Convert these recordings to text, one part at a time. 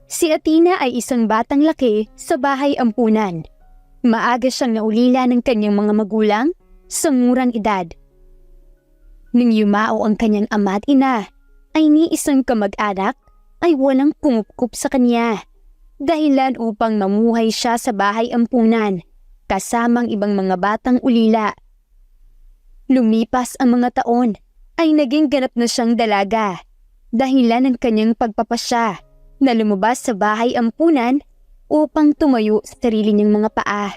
Si Athena ay isang batang laki sa bahay ampunan. Maaga siyang naulila ng kanyang mga magulang sa murang edad. Nang yumao ang kanyang ama at ina, ay ni isang kamag-anak ay walang kumupkup sa kanya. Dahilan upang mamuhay siya sa bahay ampunan kasamang ibang mga batang ulila. Lumipas ang mga taon ay naging ganap na siyang dalaga. Dahilan ng kanyang pagpapasya na lumabas sa bahay ampunan upang tumayo sa sarili niyang mga paa.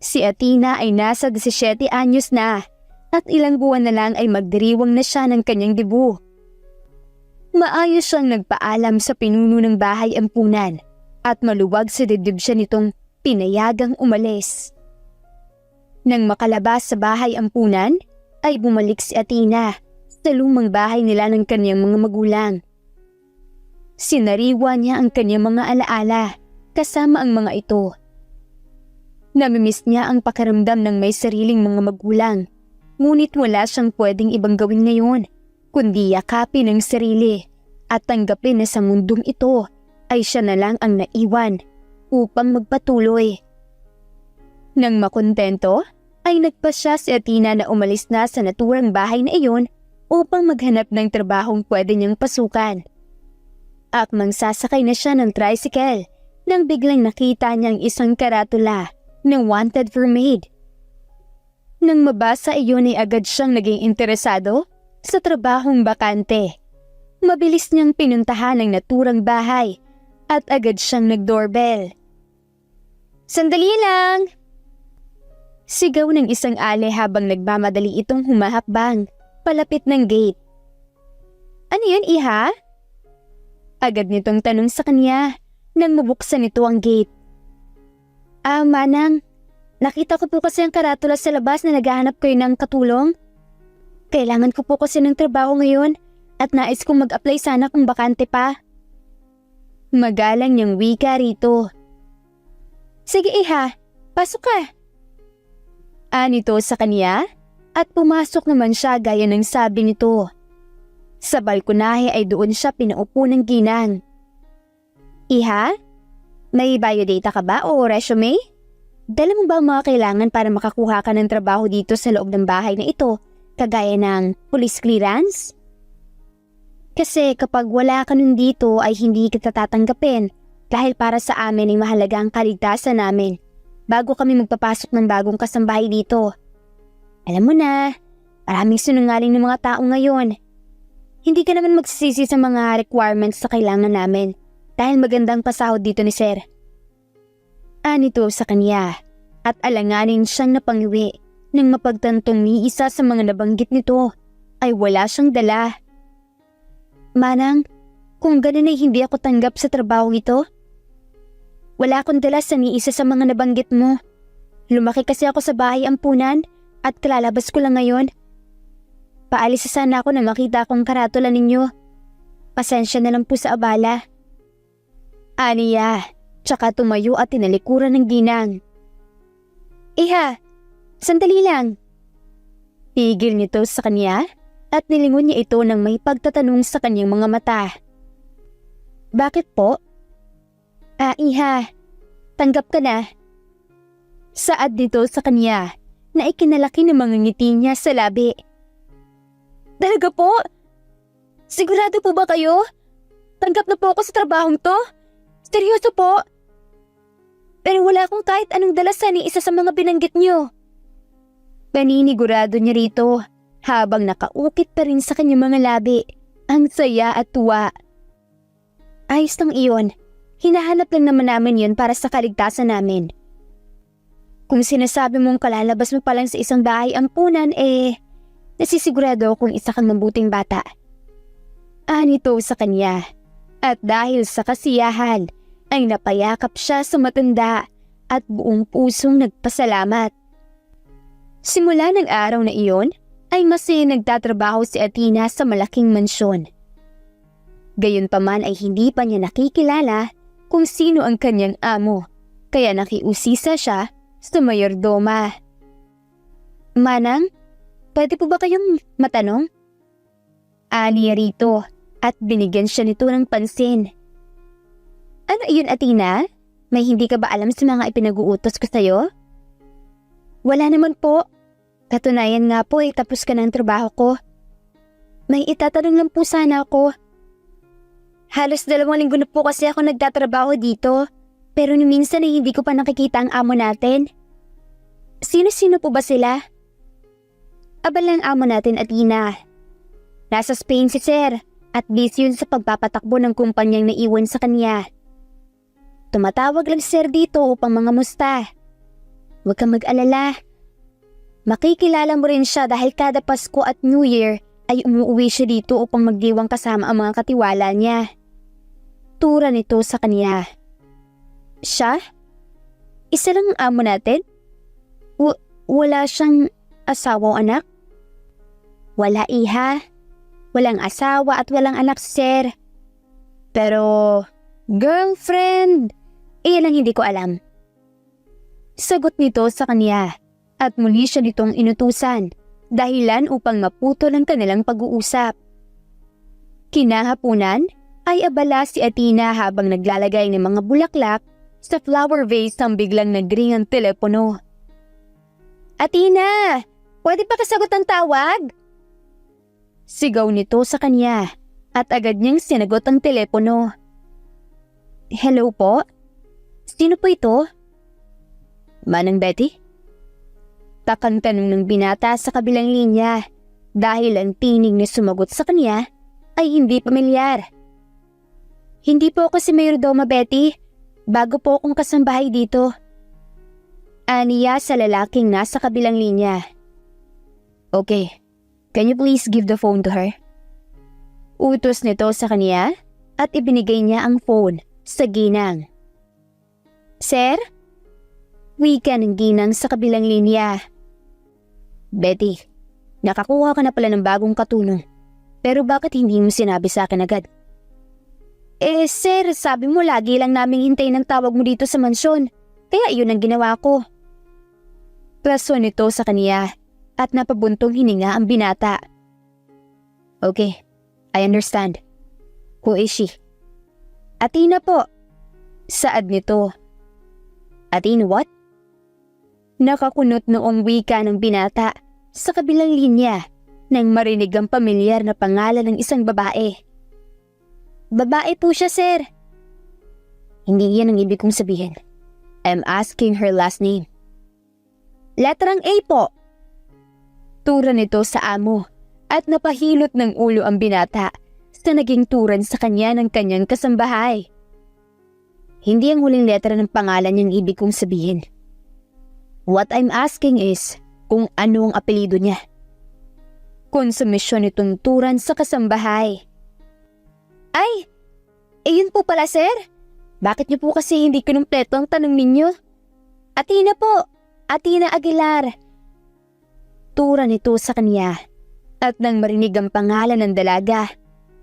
Si Athena ay nasa 17 anyos na at ilang buwan na lang ay magdiriwang na siya ng kanyang debu. Maayos siyang nagpaalam sa pinuno ng bahay ampunan at maluwag sa dibdib siya nitong pinayagang umalis. Nang makalabas sa bahay ampunan, ay bumalik si Athena sa lumang bahay nila ng kanyang mga magulang. Sinariwa niya ang kanyang mga alaala kasama ang mga ito. Namimiss niya ang pakiramdam ng may sariling mga magulang, ngunit wala siyang pwedeng ibang gawin ngayon, kundi yakapin ang sarili at tanggapin na sa mundong ito ay siya na lang ang naiwan upang magpatuloy. Nang makontento, ay nagpasya si Athena na umalis na sa naturang bahay na iyon upang maghanap ng trabahong pwede niyang pasukan. Akmang sasakay na siya ng tricycle nang biglang nakita niyang isang karatula na wanted for maid. Nang mabasa iyon ay agad siyang naging interesado sa trabahong bakante. Mabilis niyang pinuntahan ang naturang bahay at agad siyang nag-doorbell. "Sandali lang!" Sigaw ng isang ale habang nagmamadali itong humahakbang palapit ng gate. "Ano yun, iha?" Agad nitong tanong sa kanya nang mabuksan nito ang gate. Manang, nakita ko po kasi ang karatula sa labas na naghahanap kayo ng katulong. Kailangan ko po kasi ng trabaho ngayon at nais kong mag-apply sana kung bakante pa." Magalang niyang wika rito. "Sige iha, pasok ka." Nito sa kanya at pumasok naman siya gaya ng sabi nito. Sa balkonahe ay doon siya pinaupo ng ginang. "Iha, may biodata ka ba o resume? Dala mo ba ang mga kailangan para makakuha ka ng trabaho dito sa loob ng bahay na ito, kagaya ng police clearance? Kasi kapag wala ka nun dito ay hindi kita tatanggapin dahil para sa amin ay mahalaga ang kaligtasan namin bago kami magpapasok ng bagong kasambahay dito. Alam mo na, maraming sinungaling ng mga tao ngayon. Hindi ka naman magsisisi sa mga requirements sa kailangan namin dahil magandang pasahod dito ni Sir." Nito sa kanya at alanganin siyang napangiwi nang mapagtantong ni isa sa mga nabanggit nito ay wala siyang dala. "Manang, kung ganun ay hindi ako tanggap sa trabaho ito. Wala akong dala sa ni isa sa mga nabanggit mo. Lumaki kasi ako sa bahay ampunan at kalalabas ko lang ngayon. Paalis sana ako na makita akong karatula ninyo. Pasensya na lang po sa abala." Aniya, tsaka tumayo at tinalikuran ng ginang. "Iha, sandali lang." Tigil nito sa kanya at nilingon niya ito nang may pagtatanong sa kanyang mga mata. "Bakit po?" Iha, tanggap ka na." Saad nito sa kanya na ikinalaki ng mga ngiti niya sa labi. "Talaga po? Sigurado po ba kayo? Tanggap na po ako sa trabahong to? Seryoso po? Pero wala akong kahit anong dala sa ni isa sa mga binanggit niyo." Paninigurado niya rito habang nakaukit pa rin sa kanyang mga labi ang saya at tuwa. "Ayos lang iyon. Hinahanap lang naman namin yun para sa kaligtasan namin. Kung sinasabi mong kalalabas mo pa lang sa isang bahay ampunan nasisigurado kung isa kang mabuting bata." Nito sa kanya at dahil sa kasiyahan ay napayakap siya sa matanda at buong pusong nagpasalamat. Simula ng araw na iyon ay mas nagtatrabaho si Athena sa malaking mansyon. Gayunpaman ay hindi pa niya nakikilala kung sino ang kanyang amo, kaya nakiusisa siya sa mayordoma. "Manang, pwede po ba kayong matanong?" Aniya rito at binigyan siya nito ng pansin. Ano iyon, Athena? May hindi ka ba alam sa mga ipinag-uutos ko sa'yo? Wala naman po. Katunayan nga po tapos ka ng trabaho ko. May itatanong lang po sana ako. Halos 2 linggo na po kasi ako nagtatrabaho dito. Pero ni minsan ay hindi ko pa nakikita ang amo natin. Sino-sino po ba sila? Abal lang amo natin, Athena. Nasa Spain si Sir at busy yun sa pagpapatakbo ng kumpanyang naiwan sa kanya. Tumatawag lang si Sir dito upang mangamusta. Huwag kang mag-alala. Makikilala mo rin siya dahil kada Pasko at New Year ay umuwi siya dito upang magdiwang kasama ang mga katiwala niya. Tura nito sa kanya. Siya? Isa lang ang amo natin? Wala siyang asawa o anak? Wala, iha. Walang asawa at walang anak si Sir. Pero, girlfriend, iyan ang hindi ko alam. Sagot nito sa kanya at muli siya nitong inutusan dahilan upang maputol ang kanilang pag-uusap. Kinahapunan ay abala si Athena habang naglalagay ng mga bulaklak sa flower vase nang biglang nagring ang telepono. Athena, pwede pa kasagot ang tawag? Sigaw nito sa kanya at agad niyang sinagot ang telepono. Hello po? Sino po ito? Manang Betty? Takang tanong ng binata sa kabilang linya dahil ang tinig na sumagot sa kanya ay hindi pamilyar. Hindi po ako si Mayordoma, Betty. Bago po akong kasambahay dito. Aniya sa lalaking nasa kabilang linya. Okay, can you please give the phone to her? Utos nito sa kanya at ibinigay niya ang phone sa ginang. Sir? Wika ng ginang sa kabilang linya. Betty, nakakuha ka na pala ng bagong katulong. Pero bakit hindi mo sinabi sa akin agad? Sir, sabi mo lagi lang naming hintayin ang tawag mo dito sa mansyon. Kaya iyon ang ginawa ko. Rason nito sa kaniya at napabuntong hininga ang binata. Okay, I understand. Who is she? Athena po. Saad nito. Athena what? Nakakunot noong wika ng binata sa kabilang linya nang marinig ang pamilyar na pangalan ng isang babae. Babae po siya, sir. Hindi yan ang ibig kong sabihin. I'm asking her last name. Letrang A po. Tura nito sa amo at napahilot ng ulo ang binata sa naging turan sa kanya ng kanyang kasambahay. Hindi ang huling letra ng pangalan niyang ibig kong sabihin. What I'm asking is kung ano ang apelido niya. Konsumisyon itong turan sa kasambahay. Ay, yun po pala, sir. Bakit niyo po kasi hindi kinumpleto ang tanong ninyo? Athena po, Athena Aguilar. Tura nito sa kanya at nang marinig ang pangalan ng dalaga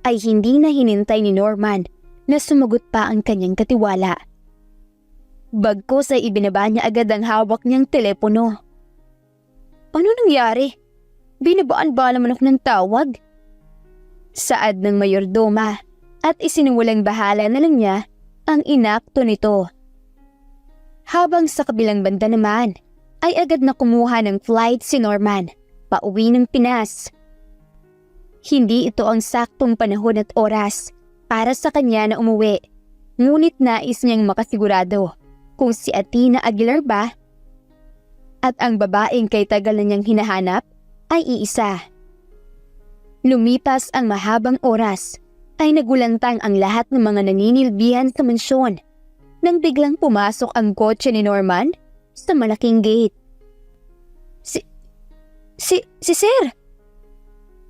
ay hindi na hinintay ni Norman na sumagot pa ang kanyang katiwala. Bagkus ay ibinaba niya agad ang hawak niyang telepono. Ano nangyari? Binabaan ba naman ako ng tawag? Saad ng mayordoma at isinuwalang bahala na lang niya ang inakto nito. Habang sa kabilang banda naman ay agad na kumuha ng flight si Norman pauwi ng Pinas. Hindi ito ang saktong panahon at oras para sa kanya na umuwi, ngunit nais niyang makasigurado kung si Athena Aguilar ba at ang babaeng kay tagal na niyang hinahanap ay iisa. Lumipas ang mahabang oras ay nagulantang ang lahat ng mga naninilbihan sa mansyon nang biglang pumasok ang kotse ni Norman sa malaking gate. Si Sir!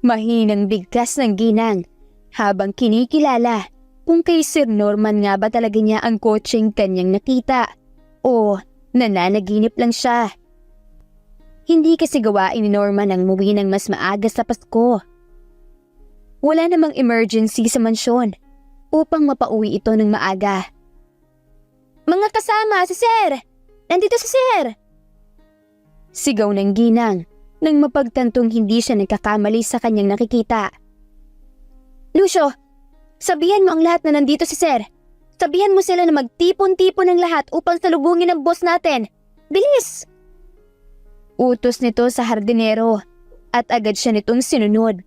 Mahinang bigkas ng ginang habang kinikilala kung kay Sir Norman nga ba talaga niya ang kotseng kanyang nakita o nananaginip lang siya. Hindi kasi gawain ni Norman ang muwi ng mas maaga sa Pasko. Wala namang emergency sa mansyon upang mapauwi ito ng maaga. Mga kasama, si Sir! Nandito si Sir! Sigaw ng ginang nang mapagtantong hindi siya nagkakamali sa kanyang nakikita. Lucio, sabihan mo ang lahat na nandito si Sir. Sabihan mo sila na magtipon-tipon ng lahat upang salubungin ang boss natin. Bilis! Utos nito sa hardinero at agad siya nitong sinunod.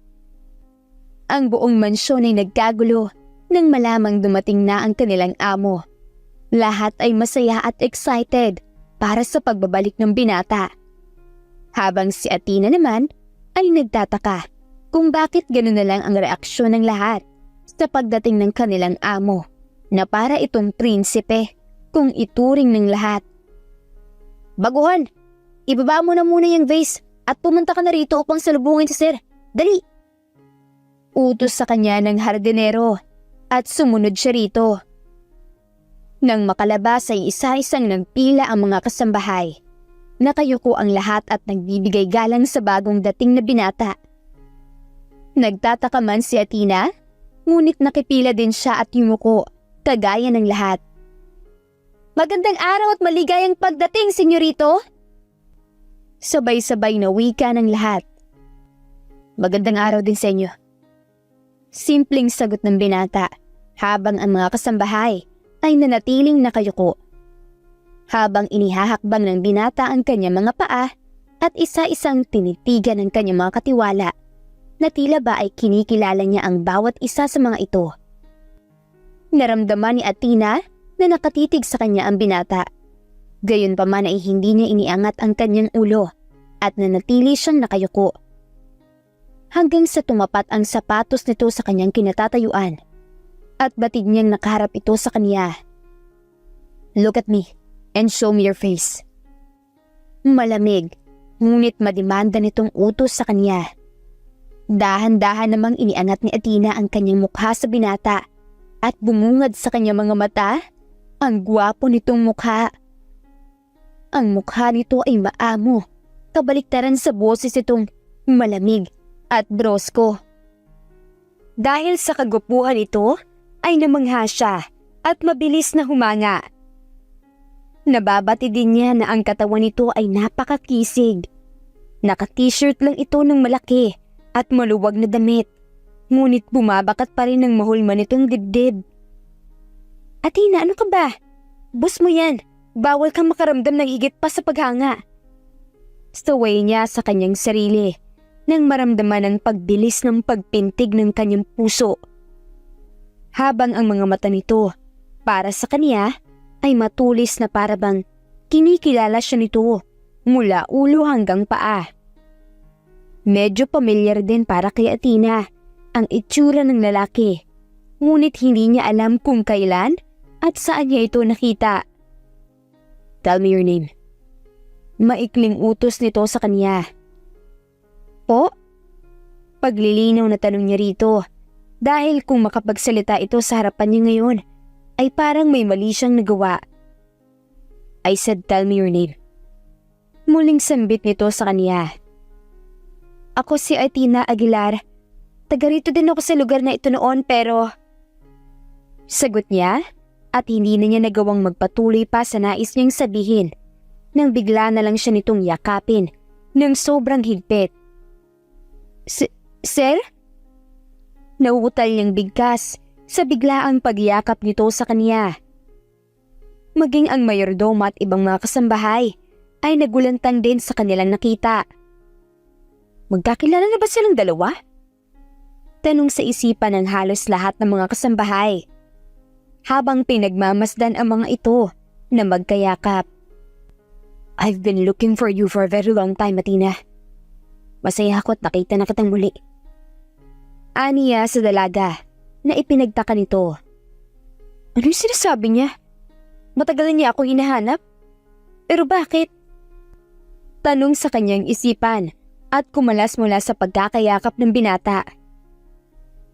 Ang buong mansyon ay nagkagulo nang malamang dumating na ang kanilang amo. Lahat ay masaya at excited para sa pagbabalik ng binata. Habang si Athena naman ay nagtataka kung bakit gano'n na lang ang reaksyon ng lahat sa pagdating ng kanilang amo na para itong prinsipe kung ituring ng lahat. Baguhan, ibaba mo na muna yung vase at pumunta ka na rito upang salubungin si Sir. Dali! Utos sa kanya ng hardinero at sumunod siya rito. Nang makalabas ay isa-isang nagpila ang mga kasambahay. Nakayuko ang lahat at nagbibigay galang sa bagong dating na binata. Nagtataka man si Athena, ngunit nakipila din siya at yumuko, kagaya ng lahat. Magandang araw at maligayang pagdating, senyorito! Sabay-sabay na wika ng lahat. Magandang araw din sa inyo. Simpleng sagot ng binata habang ang mga kasambahay ay nanatiling nakayuko. Habang inihahakbang ng binata ang kanyang mga paa at isa-isang tinitigan ng kanyang mga katiwala na tila ba ay kinikilala niya ang bawat isa sa mga ito. Naramdaman ni Athena na nakatitig sa kanya ang binata. Gayunpaman ay hindi niya iniangat ang kanyang ulo at nanatili siyang nakayuko. Hanggang sa tumapat ang sapatos nito sa kanyang kinatatayuan at batid niyang nakaharap ito sa kanya. Look at me and show me your face. Malamig, ngunit madimanda nitong utos sa kanya. Dahan-dahan namang iniangat ni Athena ang kanyang mukha sa binata at bumungad sa kanyang mga mata. Ang gwapo nitong mukha. Ang mukha nito ay maamo, kabaliktaran sa boses itong malamig at brosko. Dahil sa kagupuhan ito, ay namangha siya at mabilis na humanga. Nababati din niya na ang katawan nito ay napakakisig. Naka-t-shirt lang ito ng malaki at maluwag na damit, ngunit bumabakat pa rin ng mahulma nitong dibdib. Athena, ano ka ba? Boss mo yan. Bawal kang makaramdam ng higit pa sa paghanga. Staway niya sa kanyang sarili nang maramdaman ang pagbilis ng pagpintig ng kanyang puso. Habang ang mga mata nito, para sa kanya, ay matulis na parabang kinikilala siya nito mula ulo hanggang paa. Medyo pamilyar din para kay Athena ang itsura ng lalaki, ngunit hindi niya alam kung kailan at saan niya ito nakita. Tell me your name. Maikling utos nito sa kanya. Po? Paglilinaw na tanong niya rito dahil kung makapagsalita ito sa harapan niya ngayon ay parang may mali siyang nagawa. I said tell me your name. Muling sambit nito sa kanya. Ako si Athena Aguilar. Taga rito din ako sa lugar na ito noon pero... Sagot niya at hindi na niya nagawang magpatuloy pa sa nais niyang sabihin nang bigla na lang siya nitong yakapin ng sobrang higpit. Sir? Nauutal niyang bigkas sa biglaang pagyakap nito sa kanya. Maging ang mayordoma at ibang mga kasambahay ay nagulantang din sa kanilang nakita. Magkakilala na ba silang dalawa? Tanong sa isipan ng halos lahat ng mga kasambahay. Habang pinagmamasdan ang mga ito na magkayakap. I've been looking for you for a very long time, Athena. Masaya ako at nakita na kitang muli. Aniya sa dalaga na ipinagtaka nito. Ano yung sinasabi niya? Matagal na niya akong hinahanap? Pero bakit? Tanong sa kanyang isipan at kumalas mula sa pagkakayakap ng binata.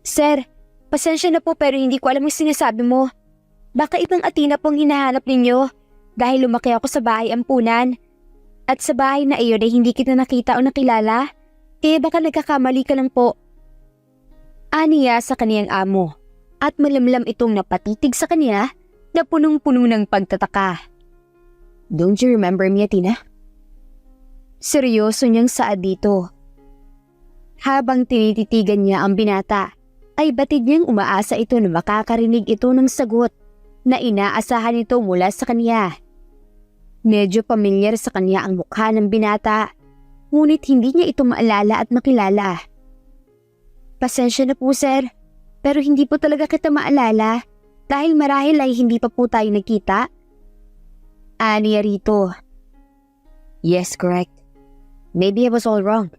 Sir, pasensya na po pero hindi ko alam yung sinasabi mo. Baka ibang Athena pong hinahanap ninyo dahil lumaki ako sa bahay ampunan. At sa bahay na iyon ay hindi kita nakita o nakilala. Kaya baka nagkakamali ka lang po. Aniya sa kaniyang amo at malamlam itong napatitig sa kanya na punong-puno ng pagtataka. Don't you remember me, Athena? Seryoso niyang saad dito. Habang tinititigan niya ang binata, ay batid niyang umaasa ito na makakarinig ito ng sagot na inaasahan nito mula sa kanya. Medyo pamilyar sa kanya ang mukha ng binata, ngunit hindi niya ito maalala at makilala. Pasensya na po sir, pero hindi po talaga kita maalala dahil marahil ay hindi pa po tayo nagkita. Aniya rito. Yes, correct. Maybe I was all wrong.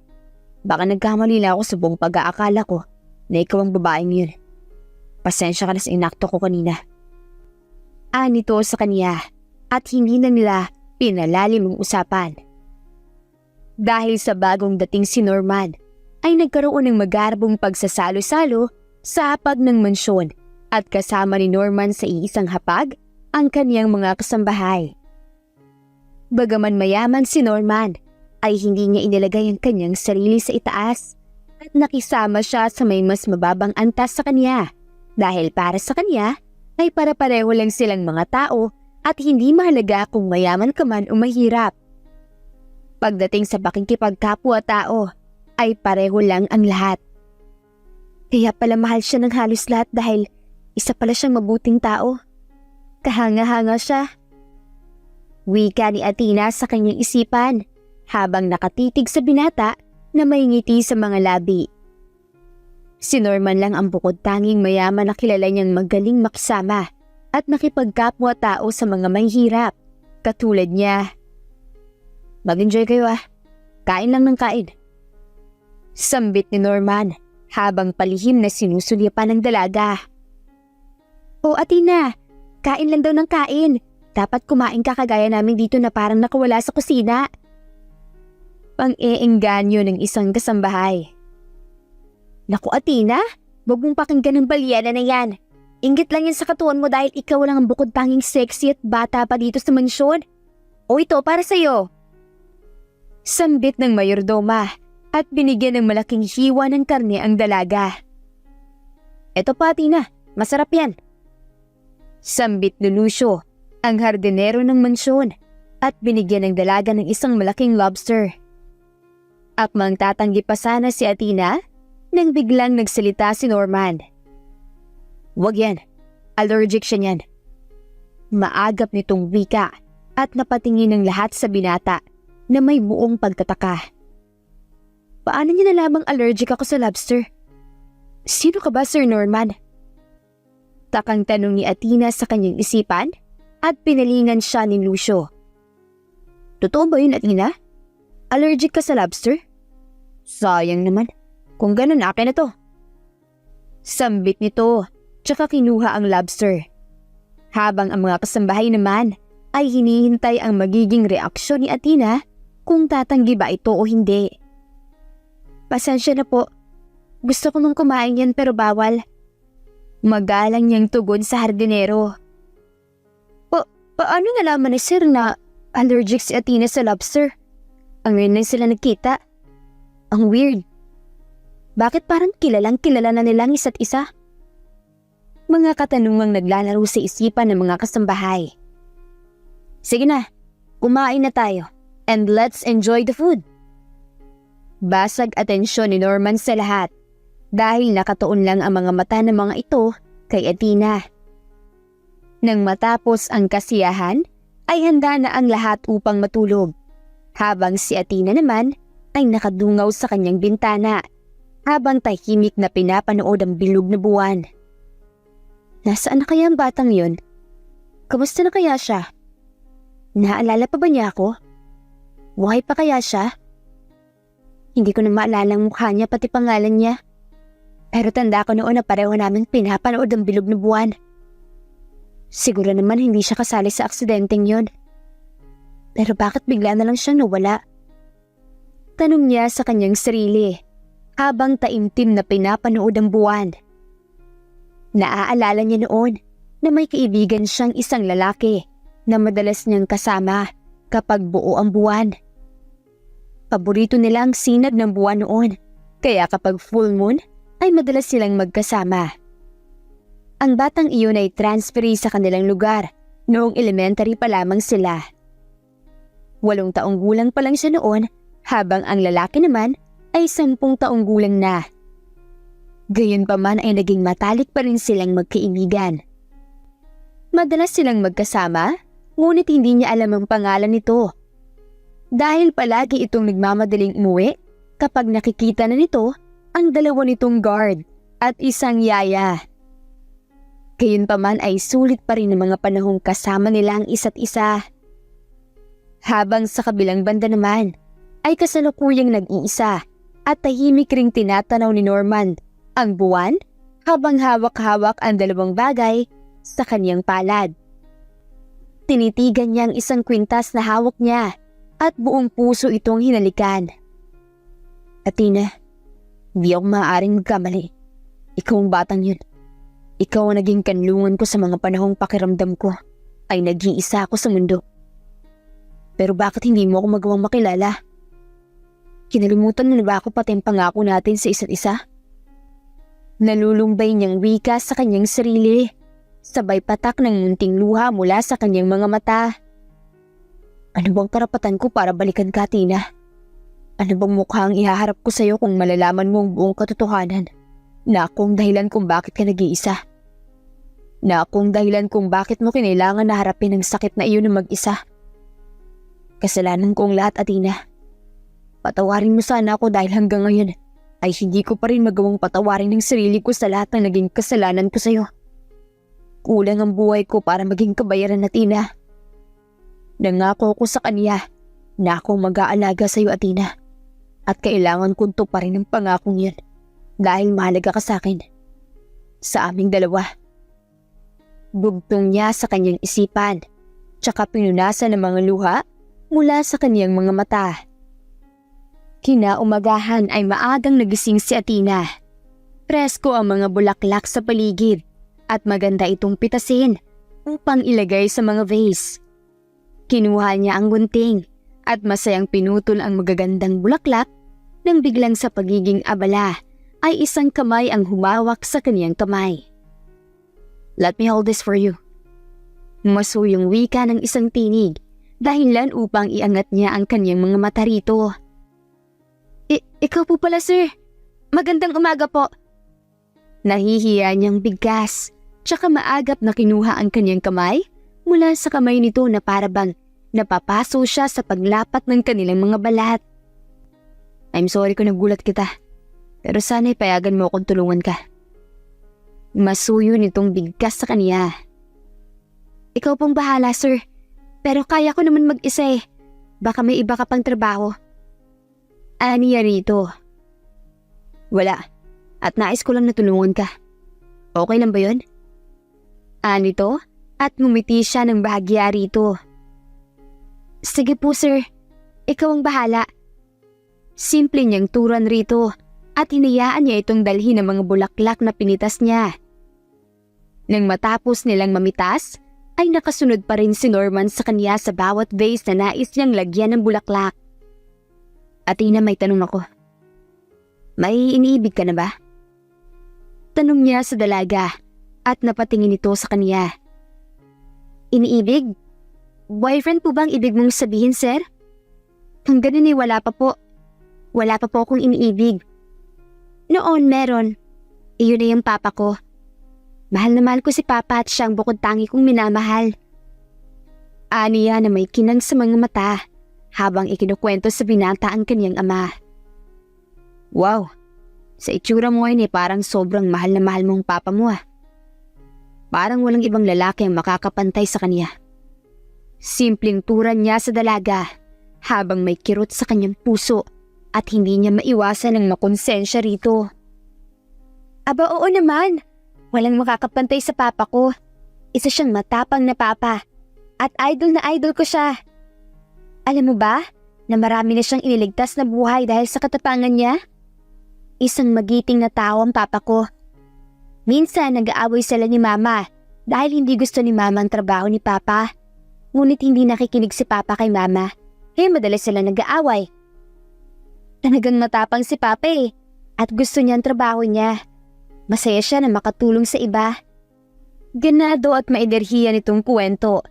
Baka nagkamali lang ako sa buong pag-aakala ko na ikaw ang babaeng yun. Pasensya ka na sa inakto ko kanina. Anito sa kanya at hindi na nila pinalalim ang usapan. Dahil sa bagong dating si Norman, ay nagkaroon ng magarbong pagsasalo-salo sa hapag ng mansyon at kasama ni Norman sa iisang hapag ang kaniyang mga kasambahay. Bagaman mayaman si Norman, ay hindi niya inilagay ang kanyang sarili sa itaas at nakisama siya sa may mas mababang antas sa kanya dahil para sa kanya ay para-pareho lang silang mga tao at hindi mahalaga kung mayaman ka man o mahirap. Pagdating sa pakikipagkapwa-tao, ay pareho lang ang lahat. Kaya pala mahal siya ng halos lahat dahil isa pala siyang mabuting tao. Kahanga-hanga siya. Wika ni Athena sa kanyang isipan habang nakatitig sa binata na may ngiti sa mga labi. Si Norman lang ang bukod tanging mayaman na kilala niyang magaling makisama at makipagkapwa-tao sa mga mahihirap katulad niya. Mag-enjoy kayo Kain lang ng kain. Sambit ni Norman habang palihim na sinusulyapan ng dalaga. O Athena, kain lang daw ng kain. Dapat kumain ka kagaya namin dito na parang nakawala sa kusina. Pang-eengganyo ng isang kasambahay. Naku Athena, wag mong pakinggan ng balyena na yan. Inggit lang yan sa katuan mo dahil ikaw lang ang bukod tanging sexy at bata pa dito sa mansyon. O ito para sa'yo. Sambit ng mayordoma at binigyan ng malaking hiwa ng karne ang dalaga. Eto pa Athena, masarap yan. Sambit ni Lucio, ang hardinero ng mansyon, at binigyan ng dalaga ng isang malaking lobster. Akmang tatanggi pa sana si Athena nang biglang nagsalita si Norman. Wag yan, allergic siya niyan. Maagap nitong wika at napatingin ng lahat sa binata na may buong pagtataka. Paano niya nalamang allergic ako sa lobster? Sino ka ba, Sir Norman? Takang tanong ni Athena sa kanyang isipan at pinalingan siya ni Lucio. Totoo ba yun, Athena? Allergic ka sa lobster? Sayang naman. Kung ganun, akin na to. Sambit nito, tsaka kinuha ang lobster. Habang ang mga kasambahay naman ay hinihintay ang magiging reaksyon ni Athena kung tatanggi ba ito o hindi. Pasensya na po. Gusto ko nung kumain yan pero bawal. Magalang niyang tugon sa hardinero. Paano nalaman ni Sir na allergic si Athena sa lobster? Ang ngayon lang sila nagkita. Ang weird. Bakit parang kilalang kilala na nilang isa't isa? Mga katanungang naglalaro sa isipan ng mga kasambahay. Sige na, kumain na tayo and let's enjoy the food. Basag atensyon ni Norman sa lahat dahil nakatuon lang ang mga mata ng mga ito kay Athena. Nang matapos ang kasiyahan, ay handa na ang lahat upang matulog, habang si Athena naman ay nakadungaw sa kanyang bintana habang tahimik na pinapanood ang bilog na buwan. Nasaan na kaya ang batang yun? Kamusta na kaya siya? Naalala pa ba niya ako? Buhay pa kaya siya? Hindi ko na maalala ang mukha niya pati pangalan niya. Pero tanda ko noon na pareho namin pinapanood ang bilog na buwan. Siguro naman hindi siya kasali sa aksidenteng yon. Pero bakit bigla na lang siyang nawala? Tanong niya sa kanyang sarili habang taimtim na pinapanood ang buwan. Naaalala niya noon na may kaibigan siyang isang lalaki na madalas niyang kasama kapag buo ang buwan. Paborito nila ang sinag ng buwan noon, kaya kapag full moon ay madalas silang magkasama. Ang batang iyon ay transferi sa kanilang lugar noong elementary pa lamang sila. 8 taong gulang pa lang siya noon habang ang lalaki naman ay 10 taong gulang na. Gayunpaman ay naging matalik pa rin silang magkaibigan. Madalas silang magkasama, ngunit hindi niya alam ang pangalan nito. Dahil palagi itong nagmamadaling umuwi kapag nakikita na nito ang dalawa nitong guard at isang yaya. Gayunpaman ay sulit pa rin ang mga panahong kasama nila ang isa't isa. Habang sa kabilang banda naman ay kasalukuyang nag-iisa at tahimik ring tinatanaw ni Norman ang buwan habang hawak-hawak ang dalawang bagay sa kanyang palad. Tinitigan niya ang isang kwintas na hawak niya at buong puso itong hinalikan. Athena, hindi ako maaaring magkamali. Ikaw ang batang yun. Ikaw ang naging kanlungan ko sa mga panahong pakiramdam ko ay nag-iisa ako sa mundo. Pero bakit hindi mo ako magawang makilala? Kinalimutan mo na ba ako pati ang pangako natin sa isa't isa? Nalulumbay niyang wika sa kanyang sarili, sabay patak ng munting luha mula sa kanyang mga mata. Ano bang karapatan ko para balikan ka, Tina? Ano bang mukha ang ihaharap ko sa'yo kung malalaman mo ang buong katotohanan? Na akong dahilan kung bakit ka nag-iisa. Na akong dahilan kung bakit mo kinailangan na harapin ang sakit na iyon ng mag-isa. Kasalanan ko ang lahat, Athena. Patawarin mo sana ako dahil hanggang ngayon ay hindi ko pa rin magawang patawarin ng sarili ko sa lahat ng naging kasalanan ko sa'yo. Kulang ang buhay ko para maging kabayaran, Athena. Nangako ko sa kanya na ako mag-aalaga sa'yo, Athena. At kailangan kong tuparin ang pangakong yan dahil mahalaga ka sa akin. Sa aming dalawa. Bugtong niya sa kanyang isipan, tsaka pinunasan ng mga luha mula sa kanyang mga mata. Kinaumagahan ay maagang nagising si Athena. Presko ang mga bulaklak sa paligid at maganda itong pitasin upang ilagay sa mga vase. Kinuha niya ang gunting at masayang pinutol ang magagandang bulaklak nang biglang sa pagiging abala ay isang kamay ang humawak sa kaniyang kamay. Let me hold this for you. Masuyong wika ng isang tinig dahilan upang iangat niya ang kaniyang mga mata rito. Ikaw po pala, sir. Magandang umaga po. Nahihiya niyang bigkas, tsaka maagap na kinuha ang kaniyang kamay mula sa kamay nito na parabang napapaso siya sa paglapat ng kanilang mga balat. I'm sorry kung nagulat kita, pero sana'y payagan mo akong tulungan ka. Masuyo nitong bigkas sa kaniya. Ikaw pong bahala, sir. Pero kaya ko naman mag-isa eh. Baka may iba ka pang trabaho. Aniya rito. Wala. At nais ko lang na tulungan ka. Okay lang ba yun? Anito at ngumiti siya ng bahagya rito. Sige po, sir. Ikaw ang bahala. Simple niyang turan rito at hinayaan niya itong dalhin ng mga bulaklak na pinitas niya. Nang matapos nilang mamitas, ay nakasunod pa rin si Norman sa kanya sa bawat vase na nais niyang lagyan ng bulaklak. Athena, may tanong ako. May iniibig ka na ba? Tanong niya sa dalaga at napatingin ito sa kanya. Iniibig? Boyfriend po bang ibig mong sabihin, sir? Kung ganun eh, wala pa po. Wala pa po akong iniibig. Noon meron. Iyon na yung papa ko. Mahal na mahal ko si papa at siyang bukod tangi kong minamahal. Aniya na may kinang sa mga mata habang ikinukwento sa binata ang kanyang ama. Wow, sa itsura mo ngayon parang sobrang mahal na mahal mong papa mo ah. Parang walang ibang lalaki ang makakapantay sa kanya. Simpleng turan niya sa dalaga habang may kirot sa kanyang puso at hindi niya maiwasan ang makonsensya rito. Aba oo naman, walang makakapantay sa papa ko. Isa siyang matapang na papa at idol na idol ko siya. Alam mo ba na marami na siyang iniligtas na buhay dahil sa katapangan niya? Isang magiting na tao ang papa ko. Minsan nag-aaway sila ni mama dahil hindi gusto ni mama ang trabaho ni papa. Ngunit hindi nakikinig si papa kay mama, kaya madalas sila nag-aaway. Talagang matapang si papa eh, at gusto niya ang trabaho niya. Masaya siya na makatulong sa iba. Ganado at maiderhiya nitong kwento.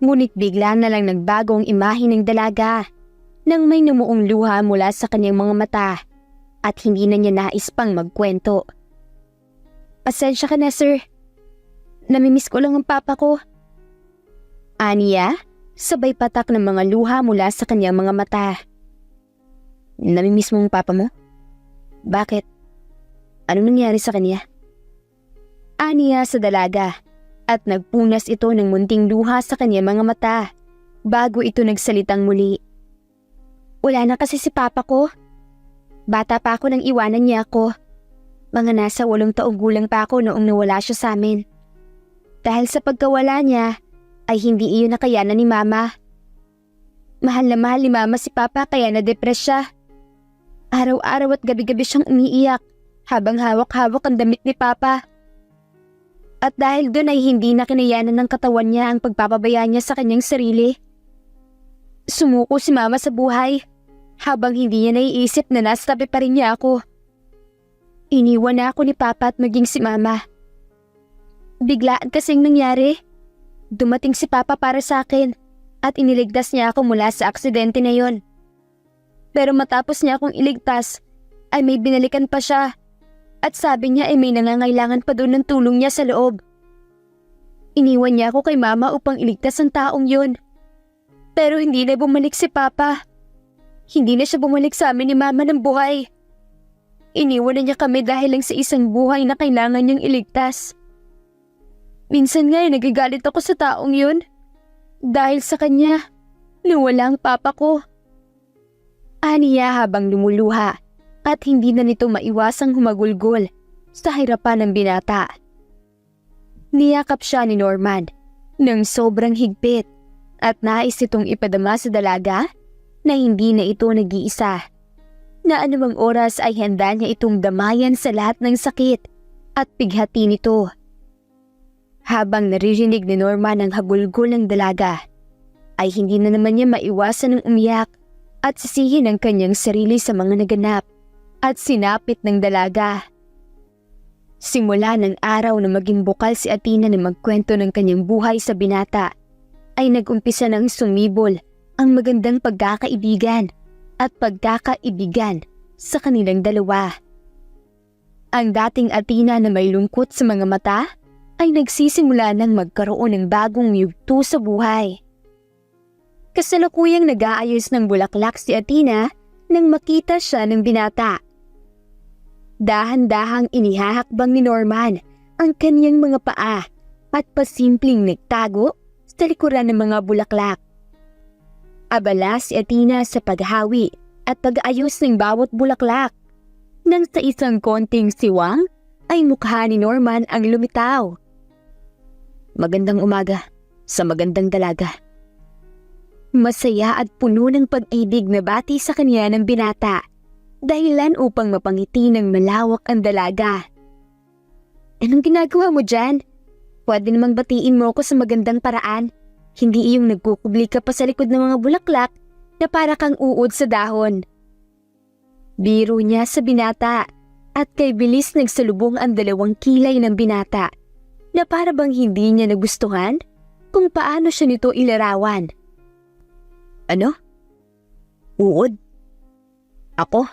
Ngunit bigla na lang nagbago ang imahe ng dalaga nang may numuong luha mula sa kanyang mga mata at hindi na niya nais pang magkwento. Pasensya ka na, sir. Namimiss ko lang ang papa ko. Aniya, sabay patak ng mga luha mula sa kanyang mga mata. Namimiss mo ang papa mo? Bakit? Anong nangyari sa kanya? Aniya sa dalaga at nagpunas ito ng munting luha sa kanyang mga mata bago ito nagsalitang muli. Wala na kasi si papa ko. Bata pa ako nang iwanan niya ako. Mga nasa 8 taong gulang pa ako noong nawala siya sa amin. Dahil sa pagkawala niya, ay hindi iyon nakayanan ni mama. Mahal na mahal ni mama si papa kaya na-depress siya. Araw-araw at gabi-gabi siyang umiiyak habang hawak-hawak ang damit ni papa. At dahil doon ay hindi na kinayanan ng katawan niya ang pagpapabaya niya sa kanyang sarili. Sumuko si mama sa buhay habang hindi niya naiisip na nasa tabi pa rin niya ako. Iniwan na ako ni papa at maging si mama. Biglaan kasing nangyari. Dumating si papa para sa akin at iniligtas niya ako mula sa aksidente na yon. Pero matapos niya akong iligtas ay may binalikan pa siya at sabi niya ay may nangangailangan pa doon ng tulong niya sa loob. Iniwan niya ako kay mama upang iligtas ang taong yon. Pero hindi na bumalik si papa. Hindi na siya bumalik sa amin ni mama ng buhay. Iniwan na niya kami dahil lang sa isang buhay na kailangan niyang iligtas. Minsan nga ay nagagalit ako sa taong yun. Dahil sa kanya, nawala ang papa ko. Aniya habang lumuluha at hindi na nito maiwasang humagulgol sa hirapan ng binata. Niyakap siya ni Norman ng sobrang higpit at nais itong ipadama sa dalaga na hindi na ito nag-iisa. Na anumang oras ay handa niya itong damayan sa lahat ng sakit at pighati nito. Habang naririnig ni Norman ang hagulgol ng dalaga, ay hindi na naman niya maiwasan ng umiyak at sisihin ang kanyang sarili sa mga naganap at sinapit ng dalaga. Simula ng araw na maging bukal si Athena na magkwento ng kanyang buhay sa binata, ay nag-umpisa ng sumibol ang magandang pagkakaibigan at pagkakaibigan sa kanilang dalawa. Ang dating Athena na may lungkot sa mga mata ay nagsisimula ng magkaroon ng bagong yugto sa buhay. Kasalukuyang nag-aayos ng bulaklak si Athena nang makita siya ng binata. Dahan-dahang inihahakbang ni Norman ang kanyang mga paa at pasimpleng nagtago sa likuran ng mga bulaklak. Abala si Athena sa paghawi at pag-ayos ng bawat bulaklak. Nang sa isang konting siwang ay mukha ni Norman ang lumitaw. Magandang umaga sa magandang dalaga. Masaya at puno ng pag-ibig na bati sa kanya ng binata, dahilan upang mapangiti ng malawak ang dalaga. Anong ginagawa mo dyan? Pwede namang batiin mo ako sa magandang paraan, hindi iyong nagkukubli ka pa sa likod ng mga bulaklak na para kang uod sa dahon. Biro niya sa binata at kay bilis nagsalubong ang dalawang kilay ng binata na para bang hindi niya nagustuhan kung paano siya nito ilarawan. Ano? Uod? Ako?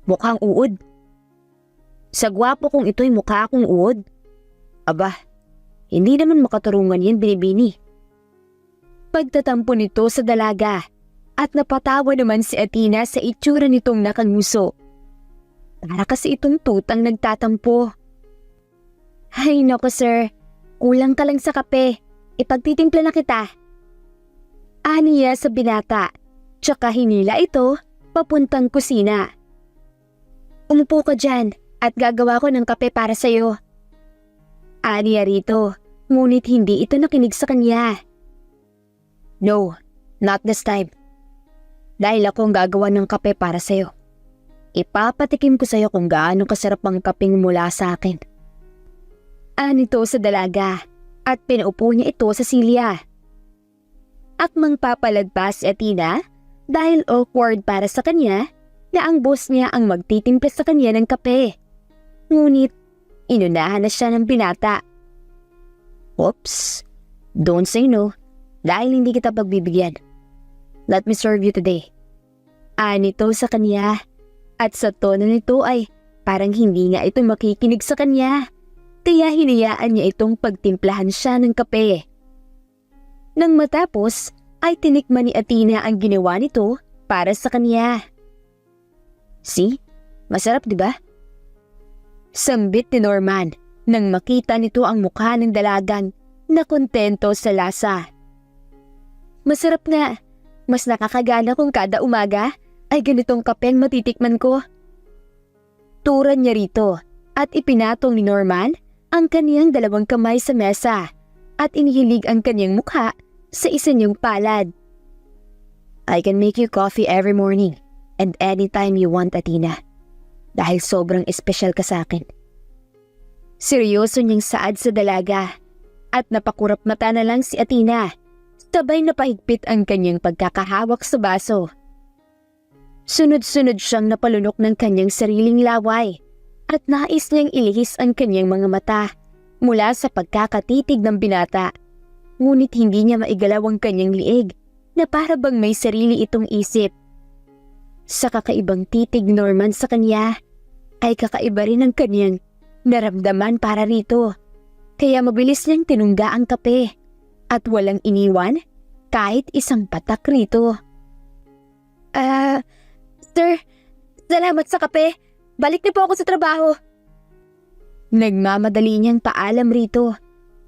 Mukhang uod? Sa gwapo kong ito'y mukha akong uod? Aba, hindi naman makatarungan yan, binibini. Pagtatampo nito sa dalaga at napatawa naman si Athena sa itsura nitong nakanguso. Para kasi itong tutang nagtatampo. Ay nako sir, kulang ka lang sa kape. Ipagtitimpla na kita. Aniya sa binata, tsaka hinila ito papuntang kusina. Umupo ka dyan at gagawa ko ng kape para sa'yo. Aniya rito, ngunit hindi ito nakinig sa kanya. No, not this time. Dahil ako ang gagawa ng kape para sa'yo. Ipapatikim ko sa'yo kung gaano kasarap ang kapeng mula sa akin. Anito sa dalaga at pinaupo niya ito sa silya. At mangpapalad pa si Athena dahil awkward para sa kanya na ang boss niya ang magtitimpla sa kanya ng kape. Ngunit inunahan na siya ng binata. Oops, don't say no dahil hindi kita pagbibigyan. Let me serve you today. Anito sa kanya at sa tono nito ay parang hindi nga ito makikinig sa kanya. kaya hinayaan niya itong pagtimplahan siya ng kape. Nang matapos, ay tinikman ni Athena ang ginawa nito para sa kanya. See? Masarap, di ba? Sambit ni Norman nang makita nito ang mukha ng dalagang na kontento sa lasa. Masarap nga. Mas nakakagana kung kada umaga ay ganitong kapeng matitikman ko. Turan niya rito at ipinatong ni Norman ang kaniyang dalawang kamay sa mesa at inihilig ang kaniyang mukha sa isa niyang palad. I can make you coffee every morning and anytime you want, Athena. Dahil sobrang espesyal ka sa akin. Seryoso niyang saad sa dalaga at napakurap mata na lang si Athena. Sabay na pahigpit ang kanyang pagkakahawak sa baso. Sunod-sunod siyang napalunok ng kanyang sariling laway at nais niyang ilihis ang kanyang mga mata mula sa pagkakatitig ng binata. Ngunit hindi niya maigalaw ang kanyang liig na para bang may sarili itong isip. Sa kakaibang titig ni Norman sa kanya ay kakaiba rin ang kanyang naramdaman para rito. Kaya mabilis niyang tinungga ang kape at walang iniwan kahit isang patak rito. Sir, salamat sa kape. Balik na po ako sa trabaho. Nagmamadali niyang paalam rito.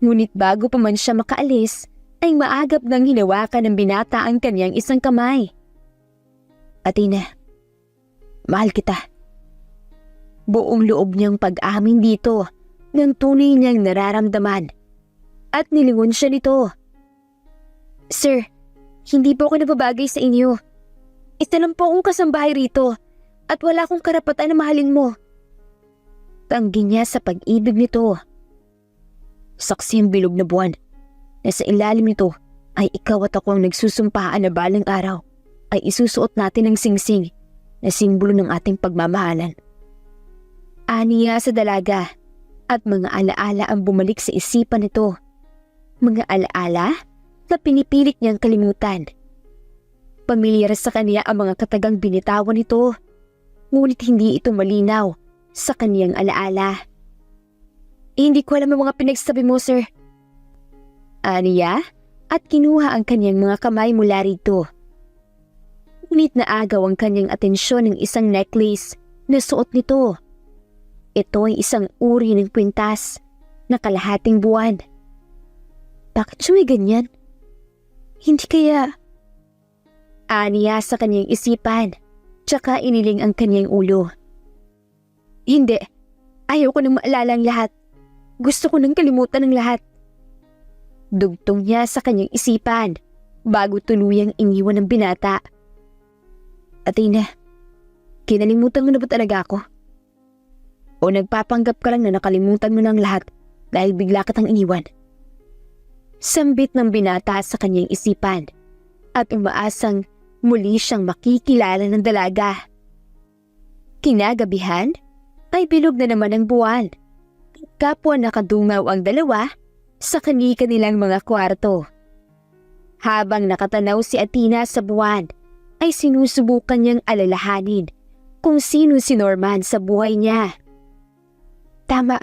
Ngunit bago pa man siya makaalis, ay maagap nang hinawakan ng binata ang kanyang isang kamay. Athena, mahal kita. Buong loob niyang pag-amin dito ng tunay niyang nararamdaman. At nilingon siya nito. Sir, hindi po ako nababagay sa inyo. Isa lang po akong kasambahay rito at wala akong karapatan na mahalin mo. Tanggi niya sa pag-ibig nito. Saksi ang bilog na buwan na sa ilalim nito ay ikaw at ako ang nagsusumpaan na balang araw ay isusuot natin ang singsing na simbolo ng ating pagmamahalan. Aniya sa dalaga at mga alaala ang bumalik sa isipan nito. Mga alaala na pinipilit niyang kalimutan. Pamilyar sa kanya ang mga katagang binitawan nito, ngunit hindi ito malinaw sa kaniyang alaala. Hindi ko alam ang mga pinagsabi mo, sir. Aniya at kinuha ang kanyang mga kamay mula rito. Ngunit naagaw ang kanyang atensyon ng isang necklace na suot nito. Ito ay isang uri ng kwintas na kalahating buwan. Bakit siya may ganyan? Hindi kaya... Aniya sa kanyang isipan, tsaka iniling ang kanyang ulo. Hindi, ayaw ko nang maalala ang lahat. Gusto ko nang kalimutan ang lahat. Dugtong niya sa kanyang isipan, bago tuluyang iniwan ng binata. Athena, kinalimutan mo na ba talaga ako? O nagpapanggap ka lang na nakalimutan mo na ang lahat dahil bigla kitang iniwan? Sambit ng binata sa kanyang isipan at umaasang muli siyang makikilala ng dalaga. Kinagabihan ay bilog na naman ang buwan. Kapwa nakadungaw ang dalawa sa kani-kanilang mga kwarto. Habang nakatanaw si Athena sa buwan, ay sinusubukan niyang alalahanin kung sino si Norman sa buhay niya. Tama,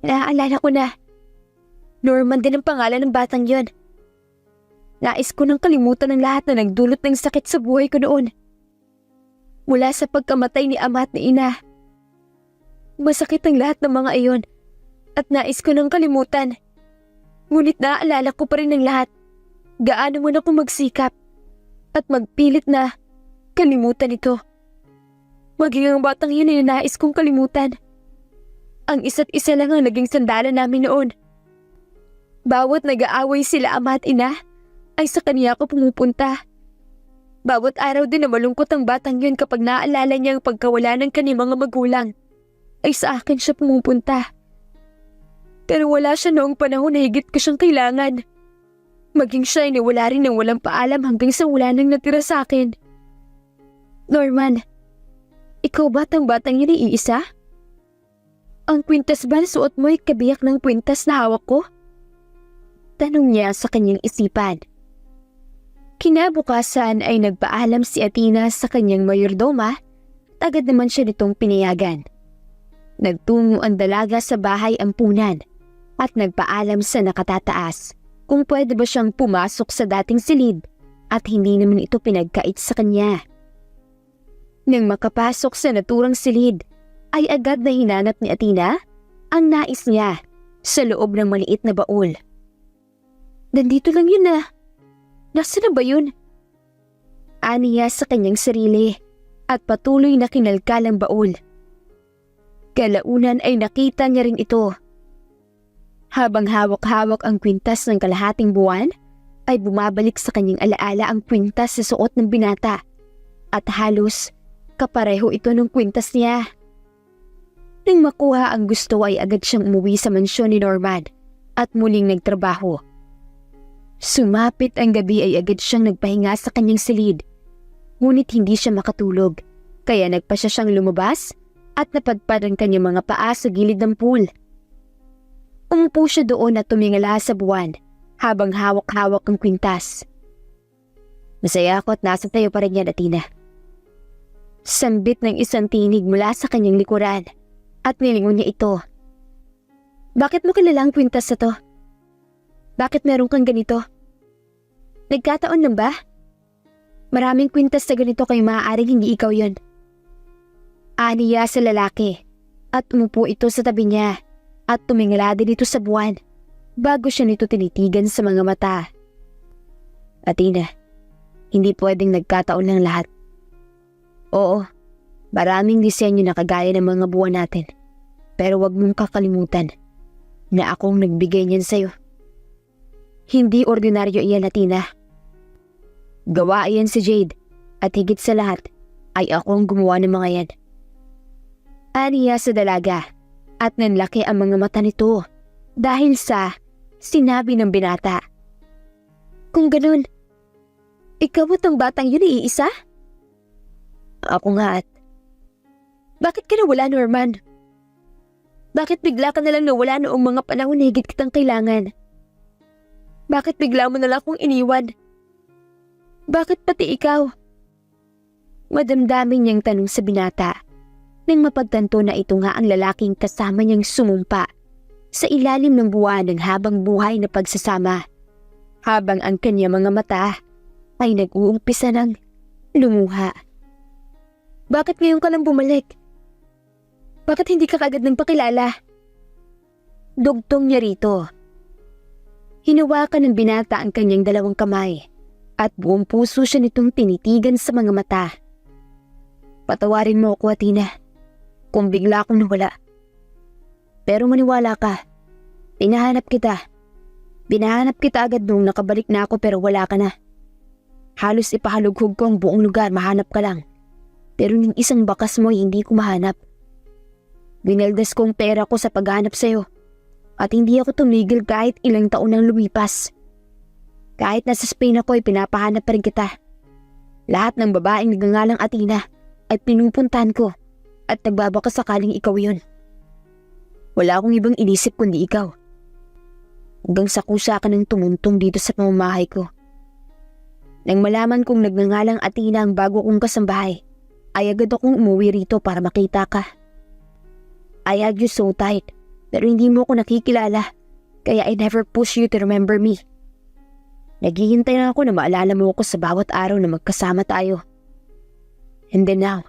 naaalala ko na. Norman din ang pangalan ng batang yon. Nais ko nang kalimutan ang lahat na nagdulot ng sakit sa buhay ko noon. Mula sa pagkamatay ni ama at ni ina. Masakit ang lahat ng mga iyon at nais ko nang kalimutan. Ngunit naaalala ko pa rin ang lahat. Gaano mo na akong magsikap at magpilit na kalimutan ito. Maging ang batang yun ay nais kong kalimutan. Ang isa't isa lang ang naging sandalan namin noon. Bawat nag-aaway sila ama at ina, ay sa kanya ako pumupunta. Bawat araw din na malungkot ang batang yun kapag naaalala niya ang pagkawala ng kanyang mga magulang, ay sa akin siya pumupunta. Pero wala siya noong panahon na higit ko siyang kailangan. Maging siya ay nawala rin ng walang paalam hanggang sa wala nang natira sa akin. Norman, ikaw batang-batang yun ay iisa? Ang kwintas ba na suot mo ay kabiyak ng kwintas na hawak ko? Tanong niya sa kanyang isipan. Kinabukasan ay nagpaalam si Athena sa kanyang mayordoma at agad naman siya nitong pinayagan. Nagtungo ang dalaga sa bahay ampunan at nagpaalam sa nakatataas kung pwede ba siyang pumasok sa dating silid at hindi naman ito pinagkait sa kanya. Nang makapasok sa naturang silid, ay agad na hinanap ni Athena ang nais niya sa loob ng maliit na baul. Nandito lang yun na. Nasaan na ba yun? Aniya sa kanyang sarili at patuloy na kinalkal ang baul. Kalaunan ay nakita niya rin ito. Habang hawak-hawak ang kwintas ng kalahating buwan, ay bumabalik sa kanyang alaala ang kwintas sa suot ng binata at halos kapareho ito ng kwintas niya. Nang makuha ang gusto ay agad siyang umuwi sa mansyon ni Norman at muling nagtrabaho. Sumapit ang gabi ay agad siyang nagpahinga sa kanyang silid. Ngunit hindi siya makatulog, kaya nagpa siyang lumabas at napadpad ang kanyang mga paa sa gilid ng pool. Umupo siya doon at tumingala sa buwan habang hawak-hawak ang kwintas. Masaya ako at nasa tayo pa rin yan, Athena. Sambit ng isang tinig mula sa kanyang likuran at nilingon niya ito. Bakit mo kilala ang kwintas na to? Bakit meron kang ganito? Nagkataon lang ba? Maraming kwintas na ganito kaya maaaring hindi ikaw yon. Aniya sa lalaki at umupo ito sa tabi niya at tumingala din ito sa buwan bago siya nito tinitigan sa mga mata. Athena, hindi pwedeng nagkataon lang lahat. Oo, maraming disenyo na kagaya ng mga buwan natin. Pero wag mong kakalimutan na akong nagbigay niyan sa'yo. Hindi ordinaryo iyan, Athena. Gawa iyan si Jade at higit sa lahat ay akong gumawa ng mga yan. Aniya sa dalaga at nanlaki ang mga mata nito dahil sa sinabi ng binata. Kung ganun, ikaw at ang batang yun iisa? Ako nga at... Bakit ka nawala, Norman? Bakit bigla ka nalang nawala noong mga panahon na higit kitang kailangan? Bakit bigla mo nalang akong iniwan? Bakit pati ikaw? Madamdamin niyang tanong sa binata nang mapagtanto na ito nga ang lalaking kasama niyang sumumpa sa ilalim ng buwan ng habang buhay na pagsasama, habang ang kanya mga mata ay nag-uumpisa ng lumuha. Bakit ngayon ka lang bumalik? Bakit hindi ka kagad nang pakilala? Dugtong niya rito. Hinawakan ng binata ang kanyang dalawang kamay at buong puso siya nitong tinitigan sa mga mata. Patawarin mo ako, Athena, kung bigla akong nawala. Pero maniwala ka, pinahanap kita. Binahanap kita agad nung nakabalik na ako pero wala ka na. Halos ipahalughog ko ang buong lugar, mahanap ka lang. Pero ng isang bakas mo hindi ko mahanap. Binaldas kong pera ko sa paghanap sa'yo at hindi ako tumigil kahit ilang taon nang lumipas. Kahit nasa Spain ako ay pinapahanap pa rin kita. Lahat ng babaeng nagngangalang Athena ay pinupuntahan ko at nagbabaka sakaling ikaw yun. Wala akong ibang inisip kundi ikaw. Hanggang sa kusa ka nang tumuntong dito sa pamamahay ko. Nang malaman kong nagngangalang Athena ang bago kong kasambahay, ay agad akong umuwi rito para makita ka. I had you so tight, pero hindi mo ako nakikilala, kaya I never push you to remember me. Naghihintay na ako na maalala mo ako sa bawat araw na magkasama tayo. And then now,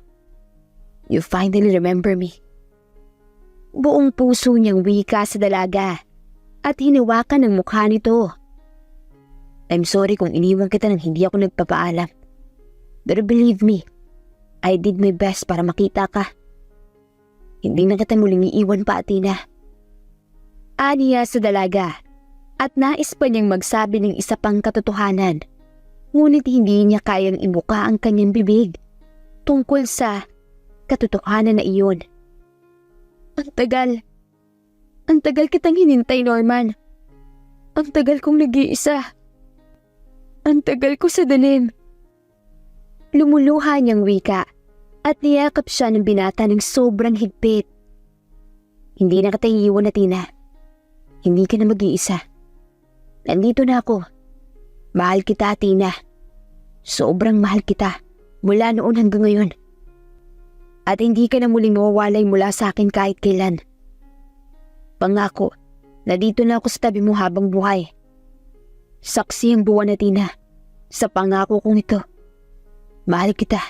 you finally remember me. Buong puso niyang wika sa dalaga at hinawakan ang mukha nito. I'm sorry kung iniwan kita nang hindi ako nagpapaalam. Pero believe me, I did my best para makita ka. Hindi na kita muling iiwan pa, Athena. Aniya sa dalaga at nais pa niyang magsabi ng isa pang katotohanan. Ngunit hindi niya kayang ibuka ang kanyang bibig tungkol sa katotohanan na iyon. Ang tagal. Ang tagal kitang hinintay, Norman. Ang tagal kong nag-iisa. Ang tagal ko sa dalim. Lumuluha niyang wika at niyakap siya ng binata ng sobrang higpit. Hindi na kita iiwan, Athena. Hindi ka na mag-iisa. Nandito na ako. Mahal kita, Athena. Sobrang mahal kita mula noon hanggang ngayon. At hindi ka na muling mawawalay mula sa akin kahit kailan. Pangako na dito na ako sa tabi mo habang buhay. Saksi ang buwan na Tina sa pangako kong ito. Mahal kita.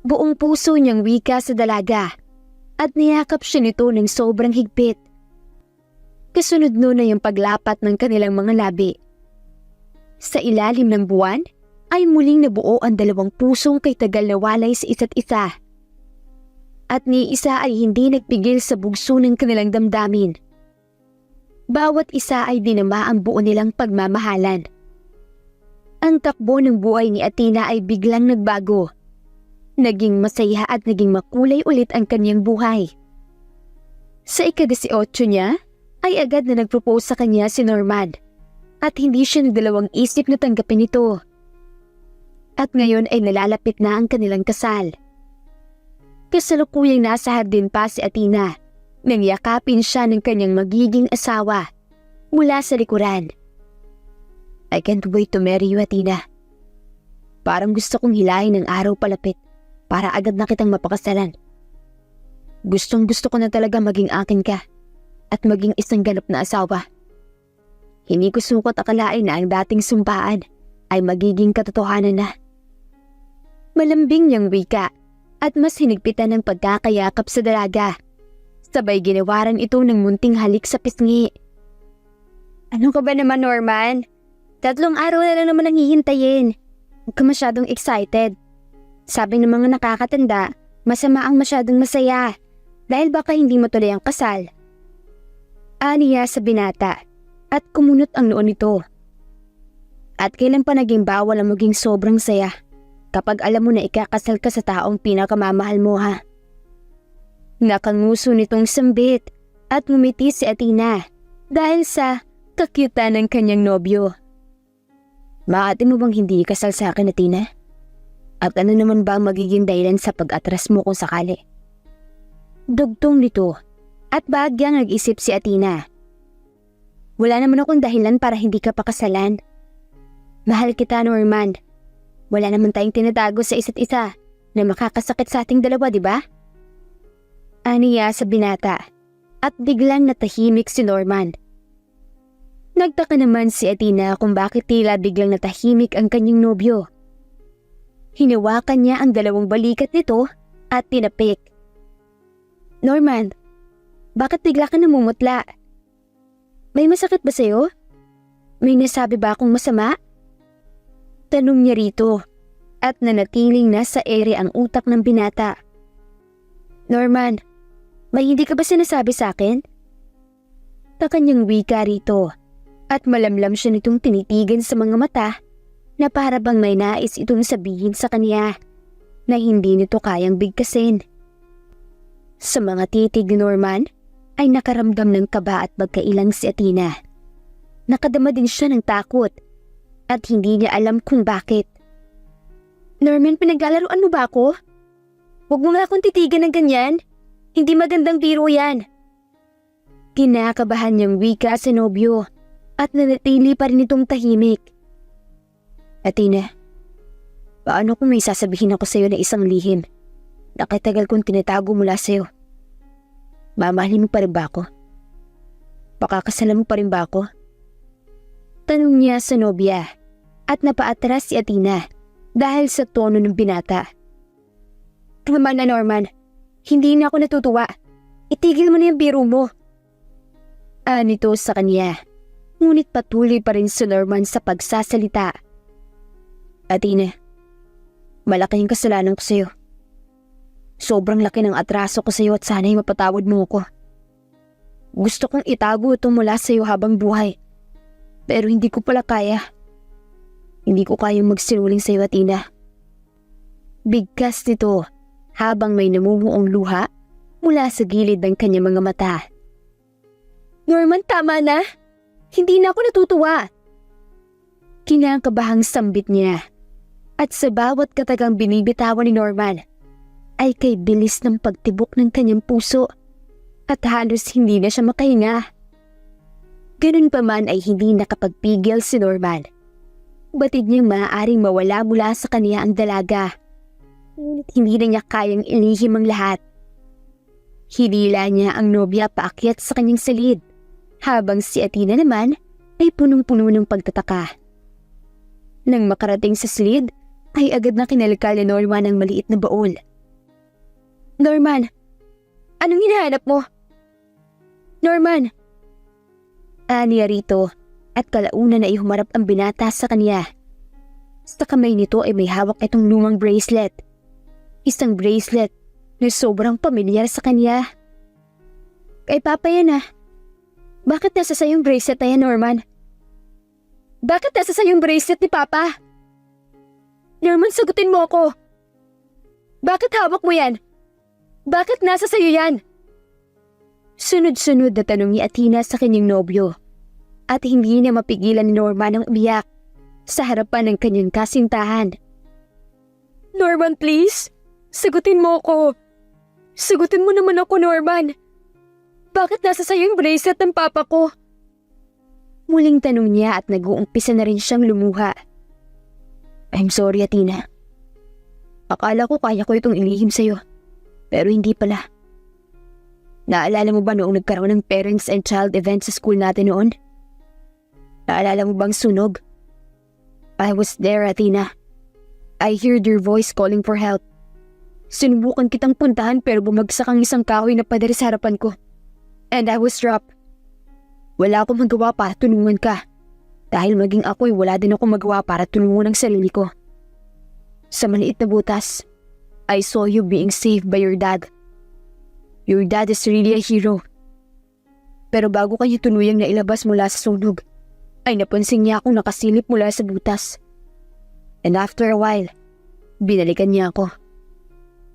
Buong puso niyang wika sa dalaga at niyakap siya nito ng sobrang higpit. Kasunod nun na yung paglapat ng kanilang mga labi. Sa ilalim ng buwan ay muling nabuo ang dalawang pusong kay tagal na walay sa isa't isa. At ni isa ay hindi nagpigil sa bugso ng kanilang damdamin. Bawat isa ay dinama ang buo nilang pagmamahalan. Ang takbo ng buhay ni Athena ay biglang nagbago. Naging masaya at naging makulay ulit ang kanyang buhay. Sa ika-18 niya, ay agad na nagpropose sa kanya si Norman at hindi siya nagdalawang isip na tanggapin ito. At ngayon ay nalalapit na ang kanilang kasal. Kasalukuyang nasa hardin pa si Athena nang yakapin siya ng kanyang magiging asawa mula sa likuran. I can't wait to marry you, Athena. Parang gusto kong hilahin ang araw palapit para agad na kitang mapakasalan. Gustong gusto ko na talaga maging akin ka at maging isang ganap na asawa. Hindi ko sukot akalain na ang dating sumpaan ay magiging katotohanan na. Malambing niyang wika at mas hinigpitan ng pagkakayakap sa dalaga. Sabay ginawaran ito ng munting halik sa pisngi. Ano ka ba naman, Norman? 3 araw na lang naman ang hihintayin. Huwag ka masyadong excited. Sabi ng mga nakakatanda, masama ang masyadong masaya dahil baka hindi mo tuloy ang kasal. Aniya sa binata at kumunot ang noo nito. At kailan pa naging bawal ang maging sobrang saya kapag alam mo na ikakasal ka sa taong pinakamamahal mo, ha? Nakanguso nitong sambit at ngumiti si Athena dahil sa kakyutan ng kanyang nobyo. Maaari mo bang hindi ikasal sa akin, Athena? At ano naman ba ang magiging dahilan sa pag-atras mo kung sakali? Dugtong nito at bahagyang nag-isip si Athena. Wala naman akong dahilan para hindi ka pakasalan. Mahal kita, Norman. Wala naman tayong tinatago sa isa't isa na makakasakit sa ating dalawa, di ba? Aniya sa binata at biglang natahimik si Norman. Nagtaka naman si Athena kung bakit tila biglang natahimik ang kanyang nobyo. Hinawakan niya ang 2 balikat nito at tinapik. Norman, bakit bigla ka namumutla? May masakit ba sa'yo? May nasabi ba akong masama? Tanong niya rito at nanatiling nasa ere ang utak ng binata. Norman, may hindi ka ba sinasabi sa akin? Ta kanyang wika rito at malamlam siya nitong tinitigan sa mga mata na para bang may nais itong sabihin sa kanya na hindi nito kayang bigkasin. Sa mga titig ni Norman ay nakaramdam ng kaba at pagkailang si Athena. Nakadama din siya ng takot at hindi niya alam kung bakit. Norman, pinaglalaroan mo ba ako? Huwag mo nga akong titigan ng ganyan. Hindi magandang biro yan. Kinakabahan niyang wika sa nobyo at nanatili pa rin itong tahimik. Athena, paano kung may sasabihin ako sa'yo na isang lihim na katagal kong tinatago mula sa'yo? Mamahalin mo pa rin ba ako? Pakakasalan mo pa rin ba ako? Tanong niya sa nobya at napaatras si Athena dahil sa tono ng binata. Tama na, Norman. Hindi na ako natutuwa. Itigil mo na yung biro mo. Anito sa kanya. Ngunit patuloy pa rin si Norman sa pagsasalita. Athena, malaki yung kasalanan ko sa'yo. Sobrang laki ng atraso ko sa'yo at sana'y mapatawad mo ako. Gusto kong itago ito mula sa'yo habang buhay. Pero hindi ko pala kaya. Hindi ko kayang magsinuling sa'yo, Athena. Bigkas nito habang may namumuong luha mula sa gilid ng kanyang mga mata. Norman, tama na. Hindi na ako natutuwa. Kinakabahang sambit niya. At sa bawat katagang binibitawan ni Norman ay kay bilis ng pagtibok ng kanyang puso at halos hindi na siya makahinga. Ganun pa man ay hindi nakapagpigil si Norman. Batid niyang maaaring mawala mula sa kanya ang dalaga. Ngunit hindi na niya kayang ilihim ang lahat. Hinila niya ang nobya paakyat sa kanyang silid, habang si Athena naman ay punong-puno ng pagtataka. Nang makarating sa silid, ay agad na kinalkal ni Norman ang maliit na baul. "Norman, anong hinahanap mo?" "Norman!" Aniya rito, at kalaunan na humarap ang binata sa kanya. Sa kamay nito ay may hawak itong lumang bracelet. Isang bracelet na sobrang pamilyar sa kanya. "Kay Papa yan ah. Bakit nasa sayong bracelet na yan, Norman? Bakit nasa sayong bracelet ni Papa? Norman, sagutin mo ako. Bakit hawak mo yan? Bakit nasa sayo yan?" Sunod-sunod na tanong ni Athena sa kanyang nobyo, at hindi niya mapigilan ni Norman ang umiyak sa harapan ng kanyang kasintahan. "Norman, please. Sagutin mo ako. Sagutin mo naman ako, Norman. Bakit nasa sayo yung bracelet ng Papa ko?" Muling tanong niya at nag-uumpisa na rin siyang lumuha. "I'm sorry, Athena. Akala ko kaya ko itong ilihim sa'yo, pero hindi pala. Naalala mo ba noong nagkaroon ng parents and child event sa school natin noon? Naalala mo bang sunog? I was there, Athena. I heard your voice calling for help. Sinubukan kitang puntahan pero bumagsak ang isang kahoy na pader sa harapan ko. And I was trapped. Wala akong magawa para tulungan ka. Dahil maging ako'y wala din akong magawa para tulungan ang sarili ko. Sa maliit na butas, I saw you being saved by your dad. Your dad is really a hero. Pero bago kanya tunuyang nailabas mula sa sunog, ay napansin niya akong nakasilip mula sa butas. And after a while, binalikan niya ako.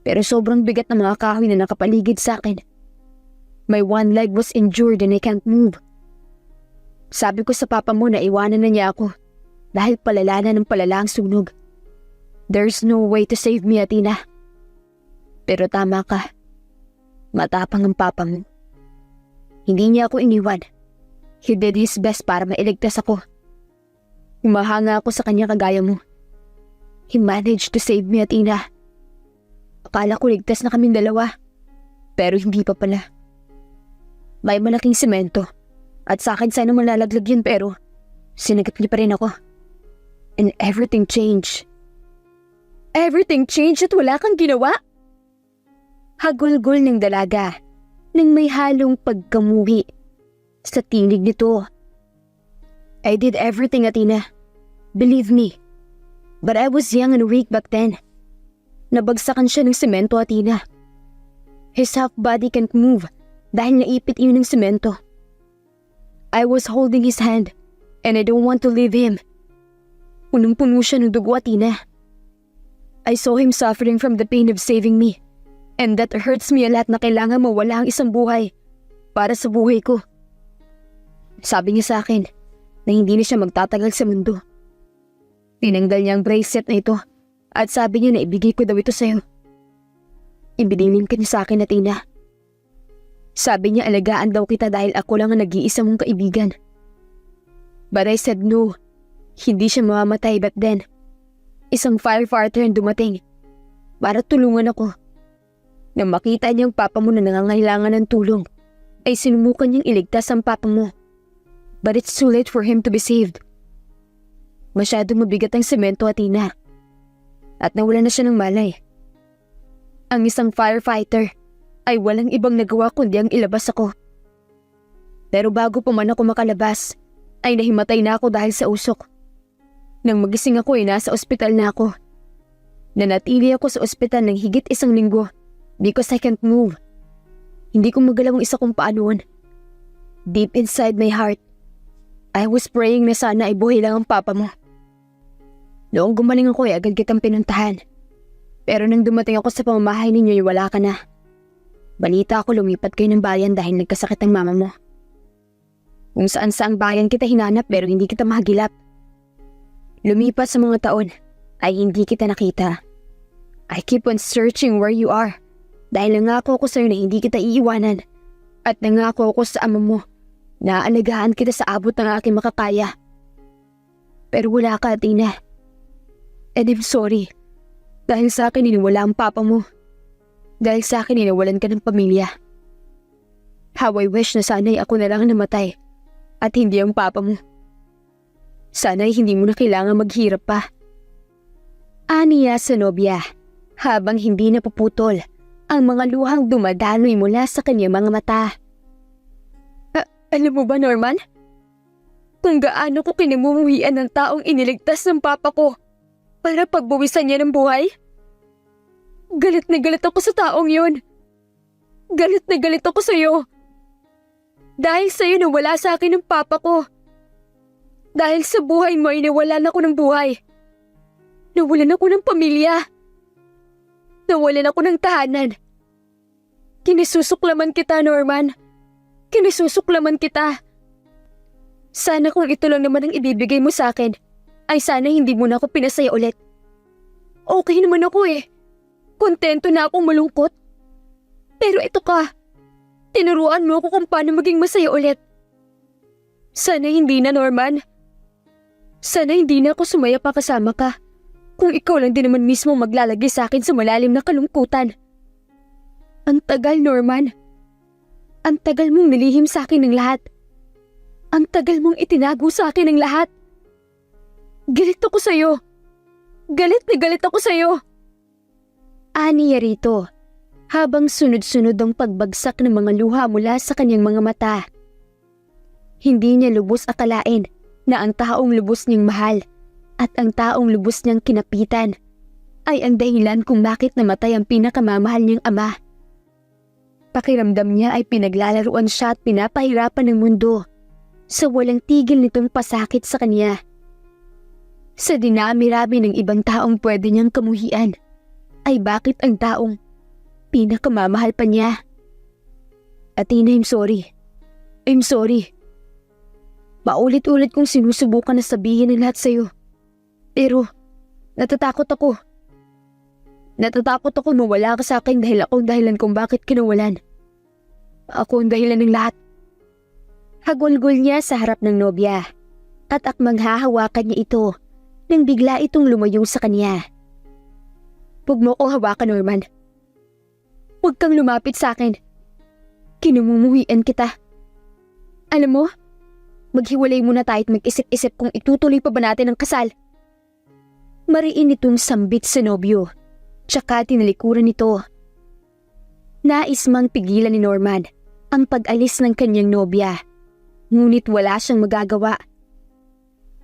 Pero sobrang bigat ng mga kahoy na nakapaligid sa akin. My one leg was injured and I can't move. Sabi ko sa Papa mo na iwanan na niya ako dahil palala na ng palala ang sunog. There's no way to save me, Athena. Pero tama ka. Matapang ang Papa mo. Hindi niya ako iniwan. He did his best para mailigtas ako. Humahanga ako sa kanya kagaya mo. He managed to save me, Athena. Akala ko ligtas na kaming dalawa. Pero hindi pa pala. May malaking semento. At sa akin sana malalaglag yun pero sinagat niya pa rin ako. And everything changed. Everything changed at wala kang ginawa? Hagulgol ng dalaga nang may halong pagkamuhi sa tinig nito. I did everything, Athena. Believe me. But I was young and weak back then. Nabagsakan siya ng semento, Athena. His half body can't move dahil naipit yun ng semento. I was holding his hand and I don't want to leave him. Punong-puno siya ng dugo, Athena. I saw him suffering from the pain of saving me. And that hurts me a lot na kailangan mawala ang isang buhay para sa buhay ko. Sabi niya sa akin na hindi na siya magtatagal sa mundo. Tinanggal niya ang bracelet na ito at sabi niya na ibigay ko daw ito sa'yo. Ibinilin ka niya sa akin, Athena. Sabi niya alagaan daw kita dahil ako lang ang nag-iisa mong kaibigan. But I said no. Hindi siya mamamatay but then isang firefighter ang dumating para tulungan ako. Nang makita niyang Papa mo na nangangailangan ng tulong, ay sinumukan niyang iligtas ang Papa mo. But it's too late for him to be saved. Masyado mabigat ang semento, Athena. At nawala na siya ng malay. Ang isang firefighter ay walang ibang nagawa kundi ang ilabas ako. Pero bago pa man ako makalabas, ay nahimatay na ako dahil sa usok. Nang magising ako ay nasa ospital na ako. Nanatili ako sa ospital ng higit 1 linggo. Because I can't move. Hindi ko magalaw ang isa kong paa noon. Deep inside my heart, I was praying na sana ay buhay lang ang Papa mo. Noong gumaling ako ay agad kitang pinuntahan. Pero nang dumating ako sa pamamahay ninyo ay wala ka na. Balita ako lumipat kayo ng bayan dahil nagkasakit ang mama mo. Kung saan-saang bayan kita hinanap pero hindi kita mahagilap. Lumipas sa mga taon ay hindi kita nakita. I keep on searching where you are. Dahil nangako ko sa'yo na hindi kita iiwanan. At nangako ko sa ama mo na aalagaan kita sa abot ng aking makakaya. Pero wala ka, Athena. And I'm sorry Dahil sa akin iniwala ang papa mo. Dahil sa akin iniwalan ka ng pamilya. How I wish na sana'y ako na lang namatay at hindi ang papa mo. Sana'y hindi mo na kailangan maghirap pa. Aniya sa nobya habang hindi napuputol ang mga luhang dumadaloy mula sa kanyang mga mata. Alam mo ba, Norman? Kung gaano ko kinamumuhian ng taong iniligtas ng papa ko para pagbawisan niya ng buhay? Galit na galit ako sa taong yun. Galit na galit ako sa'yo. Dahil sa'yo nawala sa akin ng papa ko. Dahil sa buhay mo ay nawalan ako ng buhay. Nawalan ako ng pamilya. Nawalan ako ng tahanan. Kinisusuklaman kita, Norman. Kinisusuklaman kita. Sana kung ito lang naman ang ibibigay mo sa akin, ay sana hindi mo na ako pinasaya ulit. Okay naman ako eh. Kontento na akong malungkot. Pero ito ka. Tinuruan mo ako kung paano maging masaya ulit. Sana hindi na, Norman. Sana hindi na ako sumaya pa kasama ka. Kung ikaw lang din naman mismo maglalagay sa akin sa malalim na kalungkutan. Ang tagal, Norman. Ang tagal mong nilihim sa akin ng lahat. Ang tagal mong itinago sa akin ng lahat. Galit ako sa'yo. Galit na galit ako sa'yo. Aniya rito, habang sunod-sunod ang pagbagsak ng mga luha mula sa kanyang mga mata. Hindi niya lubos akalain na ang taong lubos niyang mahal at ang taong lubos niyang kinapitan ay ang dahilan kung bakit namatay ang pinakamamahal niyang ama. Pakiramdam niya ay pinaglalaruan siya at pinapahirapan ng mundo sa walang tigil nitong pasakit sa kanya. Sa dinami-rami ng ibang taong pwede niyang kamuhian, ay bakit ang taong pinakamamahal pa niya? Athena, I'm sorry. I'm sorry. Paulit-ulit kong sinusubukan na sabihin ang lahat sa'yo. Pero, natatakot ako. Natatakot ako mawala ka sa akin dahil ako ang dahilan kung bakit kinawalan. Ako ang dahilan ng lahat. Hagulgol niya sa harap ng nobya at akmang hahawakan niya ito nang bigla itong lumayo sa kanya. Huwag mo akong hawakan, Norman. Huwag kang lumapit sa akin. Kinamumuhian kita. Alam mo, maghiwalay muna tayo at mag-isip-isip kung itutuloy pa ba natin ang kasal. Mariin itong sambit sa nobyo, tsaka tinalikuran nito. Nais mang pigilan ni Norman ang pag-alis ng kanyang nobya, ngunit wala siyang magagawa.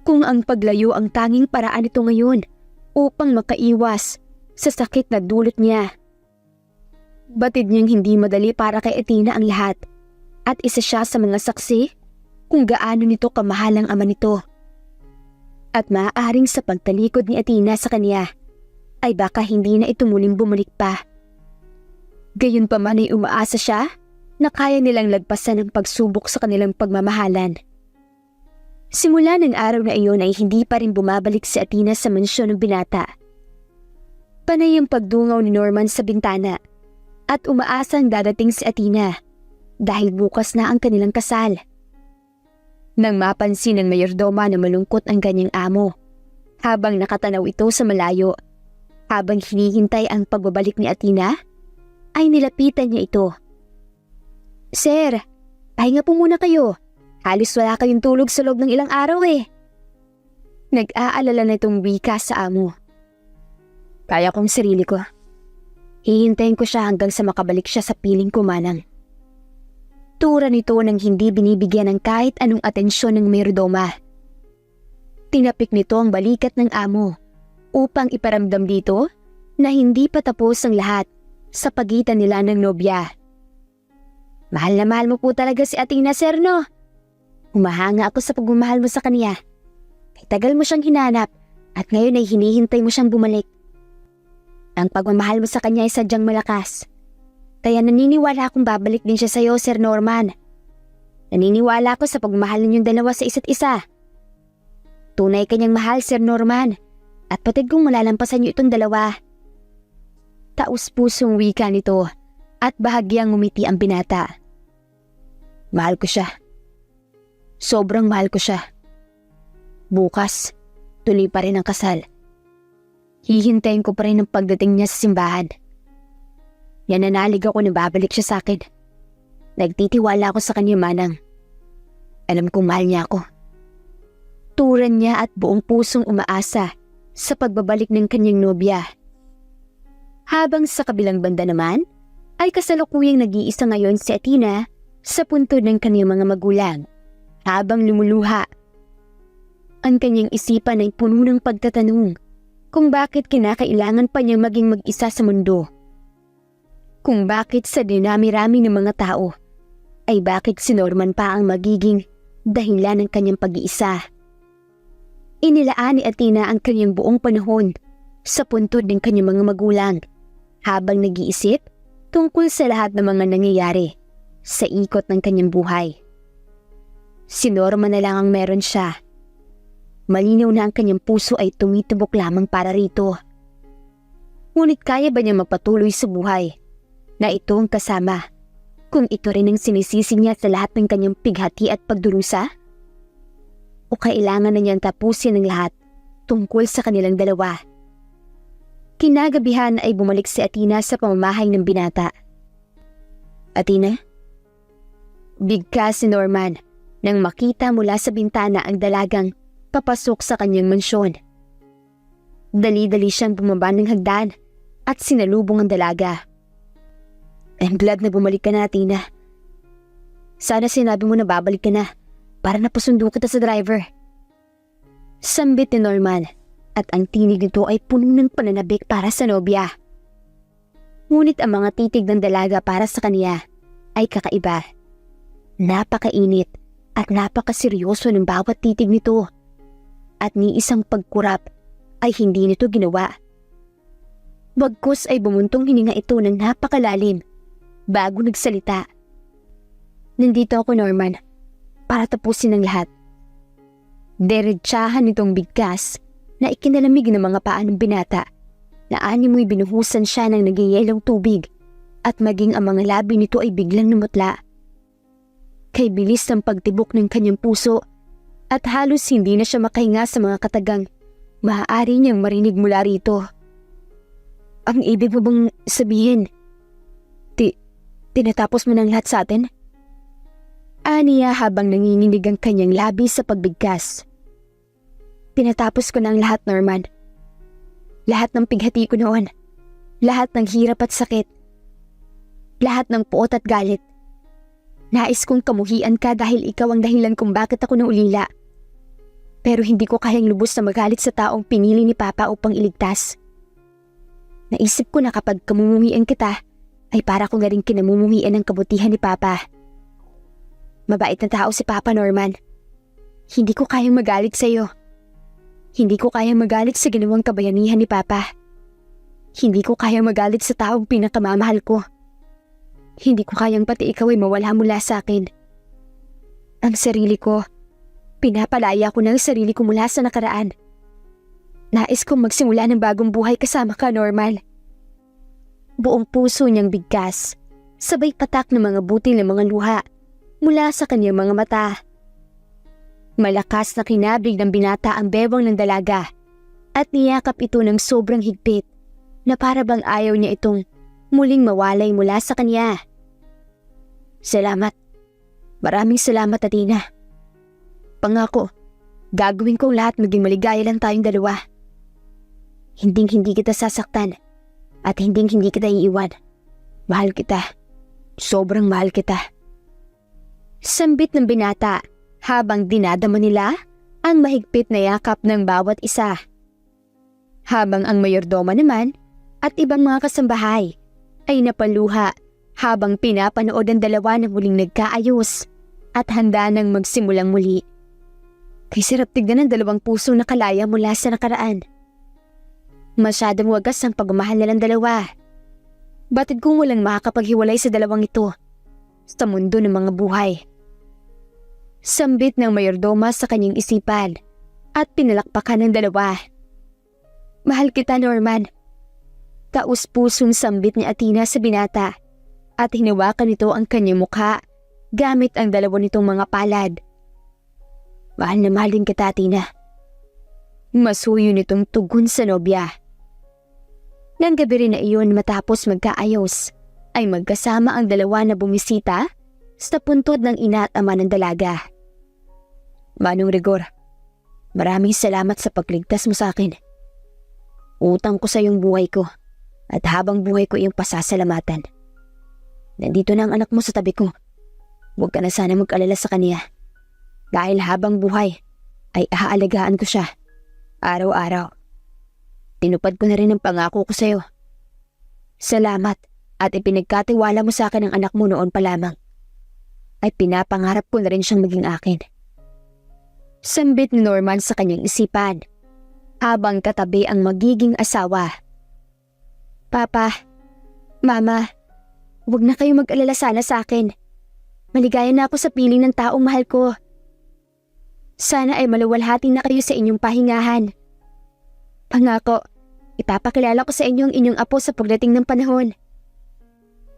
Kung ang paglayo ang tanging paraan nito ngayon upang makaiwas sa sakit na dulot niya. Batid niyang hindi madali para kay Athena ang lahat at isa siya sa mga saksi kung gaano nito kamahal ang ama nito. At maaaring sa pagtalikod ni Athena sa kanya ay baka hindi na ito muling bumalik pa. Gayunpaman ay umaasa siya na kaya nilang lagpasan ang pagsubok sa kanilang pagmamahalan. Simula ng araw na iyon ay hindi pa rin bumabalik si Athena sa mansyon ng binata. Panay ang pagdungaw ni Norman sa bintana at umaasang dadating si Athena dahil bukas na ang kanilang kasal. Nang mapansin ng mayordoma na malungkot ang kanyang amo, habang nakatanaw ito sa malayo, habang hinihintay ang pagbabalik ni Athena, ay nilapitan niya ito. Sir, pahinga po muna kayo. Halos wala kayong tulog sa loob ng ilang araw eh. Nag-aalala na itong wika sa amo. Kaya kong sarili ko. Hihintayin ko siya hanggang sa makabalik siya sa piling ko, manang. Tura nito nang hindi binibigyan ng kahit anong atensyon ng mayordoma. Tinapik nito ang balikat ng amo upang iparamdam dito na hindi pa tapos ang lahat sa pagitan nila ng nobya. Mahal na mahal mo po talaga si Athena, sir, no? Humahanga ako sa pagmamahal mo sa kanya. Kay tagal mo siyang hinanap at ngayon ay hinihintay mo siyang bumalik. Ang pagmamahal mo sa kanya ay sadyang malakas. Kaya naniniwala akong babalik din siya sa iyo, Sir Norman. Naniniwala ako sa pagmamahal ninyong dalawa sa isa't isa. Tunay kanyang mahal, Sir Norman, at patid kong malalampasan niyo itong dalawa. Taus-pusong wika nito at bahagyang ngumiti ang binata. Mahal ko siya. Sobrang mahal ko siya. Bukas, tuloy pa rin ang kasal. Hihintayin ko pa rin ang pagdating niya sa simbahan. Nananalig ako na babalik siya sa akin. Nagtitiwala ako sa kanya, Manang. Alam kong mahal niya ako. Turan niya at buong pusong umaasa sa pagbabalik ng kanyang nobya. Habang sa kabilang banda naman, ay kasalukuyang nag-iisa ngayon si Athena sa puntod ng kanyang mga magulang. Habang lumuluha, ang kanyang isipan ay puno ng pagtatanong kung bakit kinakailangan pa niyang maging mag-isa sa mundo. Kung bakit sa dinami-rami ng mga tao, ay bakit si Norman pa ang magiging dahilan ng kanyang pag-iisa. Inilaan ni Athena ang kanyang buong panahon sa puntod ng kanyang mga magulang habang nag-iisip tungkol sa lahat ng mga nangyayari sa ikot ng kanyang buhay. Si Norman na lang ang meron siya. Malinaw na ang kanyang puso ay tumitubok lamang para rito. Ngunit kaya ba niya magpatuloy sa buhay na ito ang kasama kung ito rin ang sinisisi niya sa lahat ng kanyang pighati at pagdurusa? O kailangan na niyang tapusin ang lahat tungkol sa kanilang dalawa? Kinagabihan ay bumalik si Athena sa pamamahay ng binata. Athena? Bigkas si Norman nang makita mula sa bintana ang dalagang papasok sa kanyang mansyon. Dali-dali siyang bumaba ng hagdan at sinalubong ang dalaga. I'm glad na bumalik ka na, Athena. Sana sinabi mo na babalik ka na para napasundo kita sa driver. Sambit ni Norman at ang tinig nito ay puno ng pananabik para sa nobya. Ngunit ang mga titig ng dalaga para sa kaniya ay kakaiba. Napakainit at napakaseryoso ng bawat titig nito. At ni isang pagkurap ay hindi nito ginawa. Bagkus ay bumuntong hininga ito ng napakalalim bago nagsalita. Nandito ako, Norman, para tapusin ang lahat. Diretsahan nitong bigkas na ikinalamig ng mga paa ng binata na animoy binuhusan siya ng nagyayelong tubig at maging ang mga labi nito ay biglang namutla. Kay bilis ng pagtibok ng kanyang puso at halos hindi na siya makahinga sa mga katagang maaari niyang marinig mula rito. Ang ibig mo bang sabihin? Tinatapos mo ng lahat sa atin? Aniya habang nanginginig ang kanyang labi sa pagbigkas. Tinatapos ko ng lahat, Norman. Lahat ng pighati ko noon. Lahat ng hirap at sakit. Lahat ng puot at galit. Nais kong kamuhian ka dahil ikaw ang dahilan kung bakit ako naulila. Pero hindi ko kayang lubos na magalit sa taong pinili ni Papa upang iligtas. Naisip ko na kapag kamumuhian kita, ay para kong rin kinamumuhian ng kabutihan ni Papa. Mabait na tao si Papa, Norman. Hindi ko kayang magalit sa iyo. Hindi ko kayang magalit sa ginawang kabayanihan ni Papa. Hindi ko kayang magalit sa taong pinakamamahal ko. Hindi ko kayang pati ikaw ay mawala mula sa akin. Ang sarili ko, pinapalaya ko ng sarili ko mula sa nakaraan. Nais kong magsimula ng bagong buhay kasama ka, Norman. Buong puso niyang bigkas, sabay patak ng mga butil ng mga luha mula sa kanyang mga mata. Malakas na kinabig ng binata ang bewang ng dalaga at niyakap ito ng sobrang higpit na para bang ayaw niya itong muling mawalay mula sa kanya. Salamat. Maraming salamat, Athena. Pangako, gagawin kong lahat maging maligaya lang tayong dalawa. Hinding-hindi kita sasaktan at hinding-hindi kita iiwan. Mahal kita. Sobrang mahal kita. Sambit ng binata habang dinadama nila ang mahigpit na yakap ng bawat isa. Habang ang mayordoma naman at ibang mga kasambahay ay napaluha habang pinapanood ang dalawa na muling nagkaayos at handa nang magsimulang muli. Kay sarap tignan ng dalawang pusong nakalaya mula sa nakaraan. Masyadong wagas ang pagmamahal nilang dalawa. Batid kong walang makakapaghiwalay sa dalawang ito sa mundo ng mga buhay. Sambit ng mayordoma sa kanyang isipan at pinalakpakan ng dalawa. Mahal kita, Norman. Taus-pusong sambit ni Athena sa binata at hinawakan nito ang kanyang mukha gamit ang dalawa nitong mga palad. Mahal na mahal din kita, Athena. Masuyo nitong tugon sa nobya. Nang gabi rin na iyon matapos magkaayos, ay magkasama ang dalawa na bumisita sa puntod ng ina at ama ng dalaga. Manong Rigor, maraming salamat sa pagligtas mo sa akin. Utang ko sa iyong buhay ko at habang buhay ko iyong pasasalamatan. Nandito na ang anak mo sa tabi ko. Huwag ka na sana mag-alala sa kanya. Dahil habang buhay ay aalagaan ko siya. Araw-araw. Tinupad ko na rin ang pangako ko sa iyo. Salamat at ipinagkatiwala mo sa akin ang anak mo noon pa lamang. Ay pinapangarap ko na rin siyang maging akin. Sambit ni Norman sa kanyang isipan habang katabi ang magiging asawa. Papa, Mama, huwag na kayo mag-alala sana sa akin. Maligaya na ako sa piling ng taong mahal ko. Sana ay maluwalhati na kayo sa inyong pahingahan. Pangako, ipapakilala ko sa inyo ang inyong apo sa pagdating ng panahon.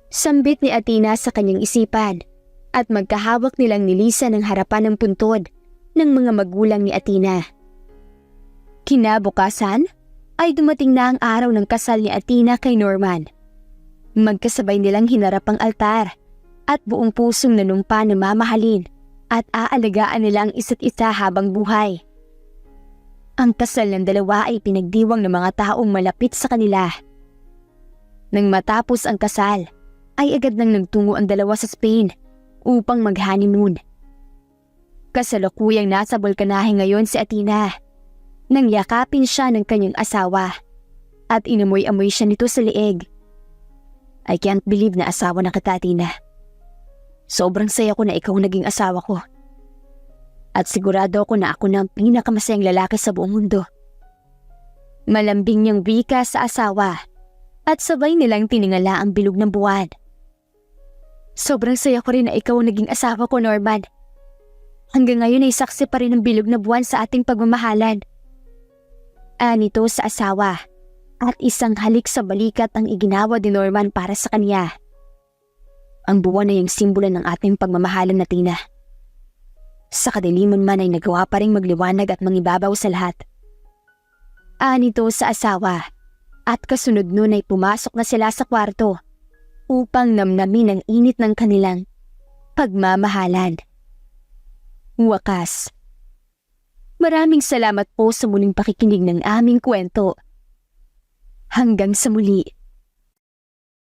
Sambit ni Athena sa kanyang isipan at magkahawak nilang nilisan ng harapan ng puntod ng mga magulang ni Athena. Kinabukasan ay dumating na ang araw ng kasal ni Athena kay Norman. Magkasabay nilang hinarap ang altar at buong pusong nanumpa na mamahalin at aalagaan nila ang isa't isa habang buhay. Ang kasal ng dalawa ay pinagdiwang ng mga taong malapit sa kanila. Nang matapos ang kasal, ay agad nang nagtungo ang dalawa sa Spain upang mag-honeymoon. Kasalukuyang nasa Bulkanahe ngayon si Athena. Nang yakapin siya ng kanyang asawa at inamoy-amoy siya nito sa liig. I can't believe na asawa na kita, Athena. Sobrang saya ko na ikaw naging asawa ko. At sigurado ako na ako na ang pinakamasayang lalaki sa buong mundo. Malambing niyang wika sa asawa at sabay nilang tiningala ang bilog ng buwan. Sobrang saya ko rin na ikaw ang naging asawa ko, Norman. Hanggang ngayon ay saksi pa rin ang bilog na buwan sa ating pagmamahalan. Anito sa asawa at isang halik sa balikat ang iginawa ni Norman para sa kanya. Ang buwan ay ang simbolo ng ating pagmamahalan na Tina. Sa kadiliman man ay nagawa pa rin magliwanag at mangibabaw sa lahat. Anito sa asawa at kasunod nun ay pumasok na sila sa kwarto upang namnamin ang init ng kanilang pagmamahalan. Wakas. Maraming salamat po sa muling pakikinig ng aming kwento. Hanggang sa muli.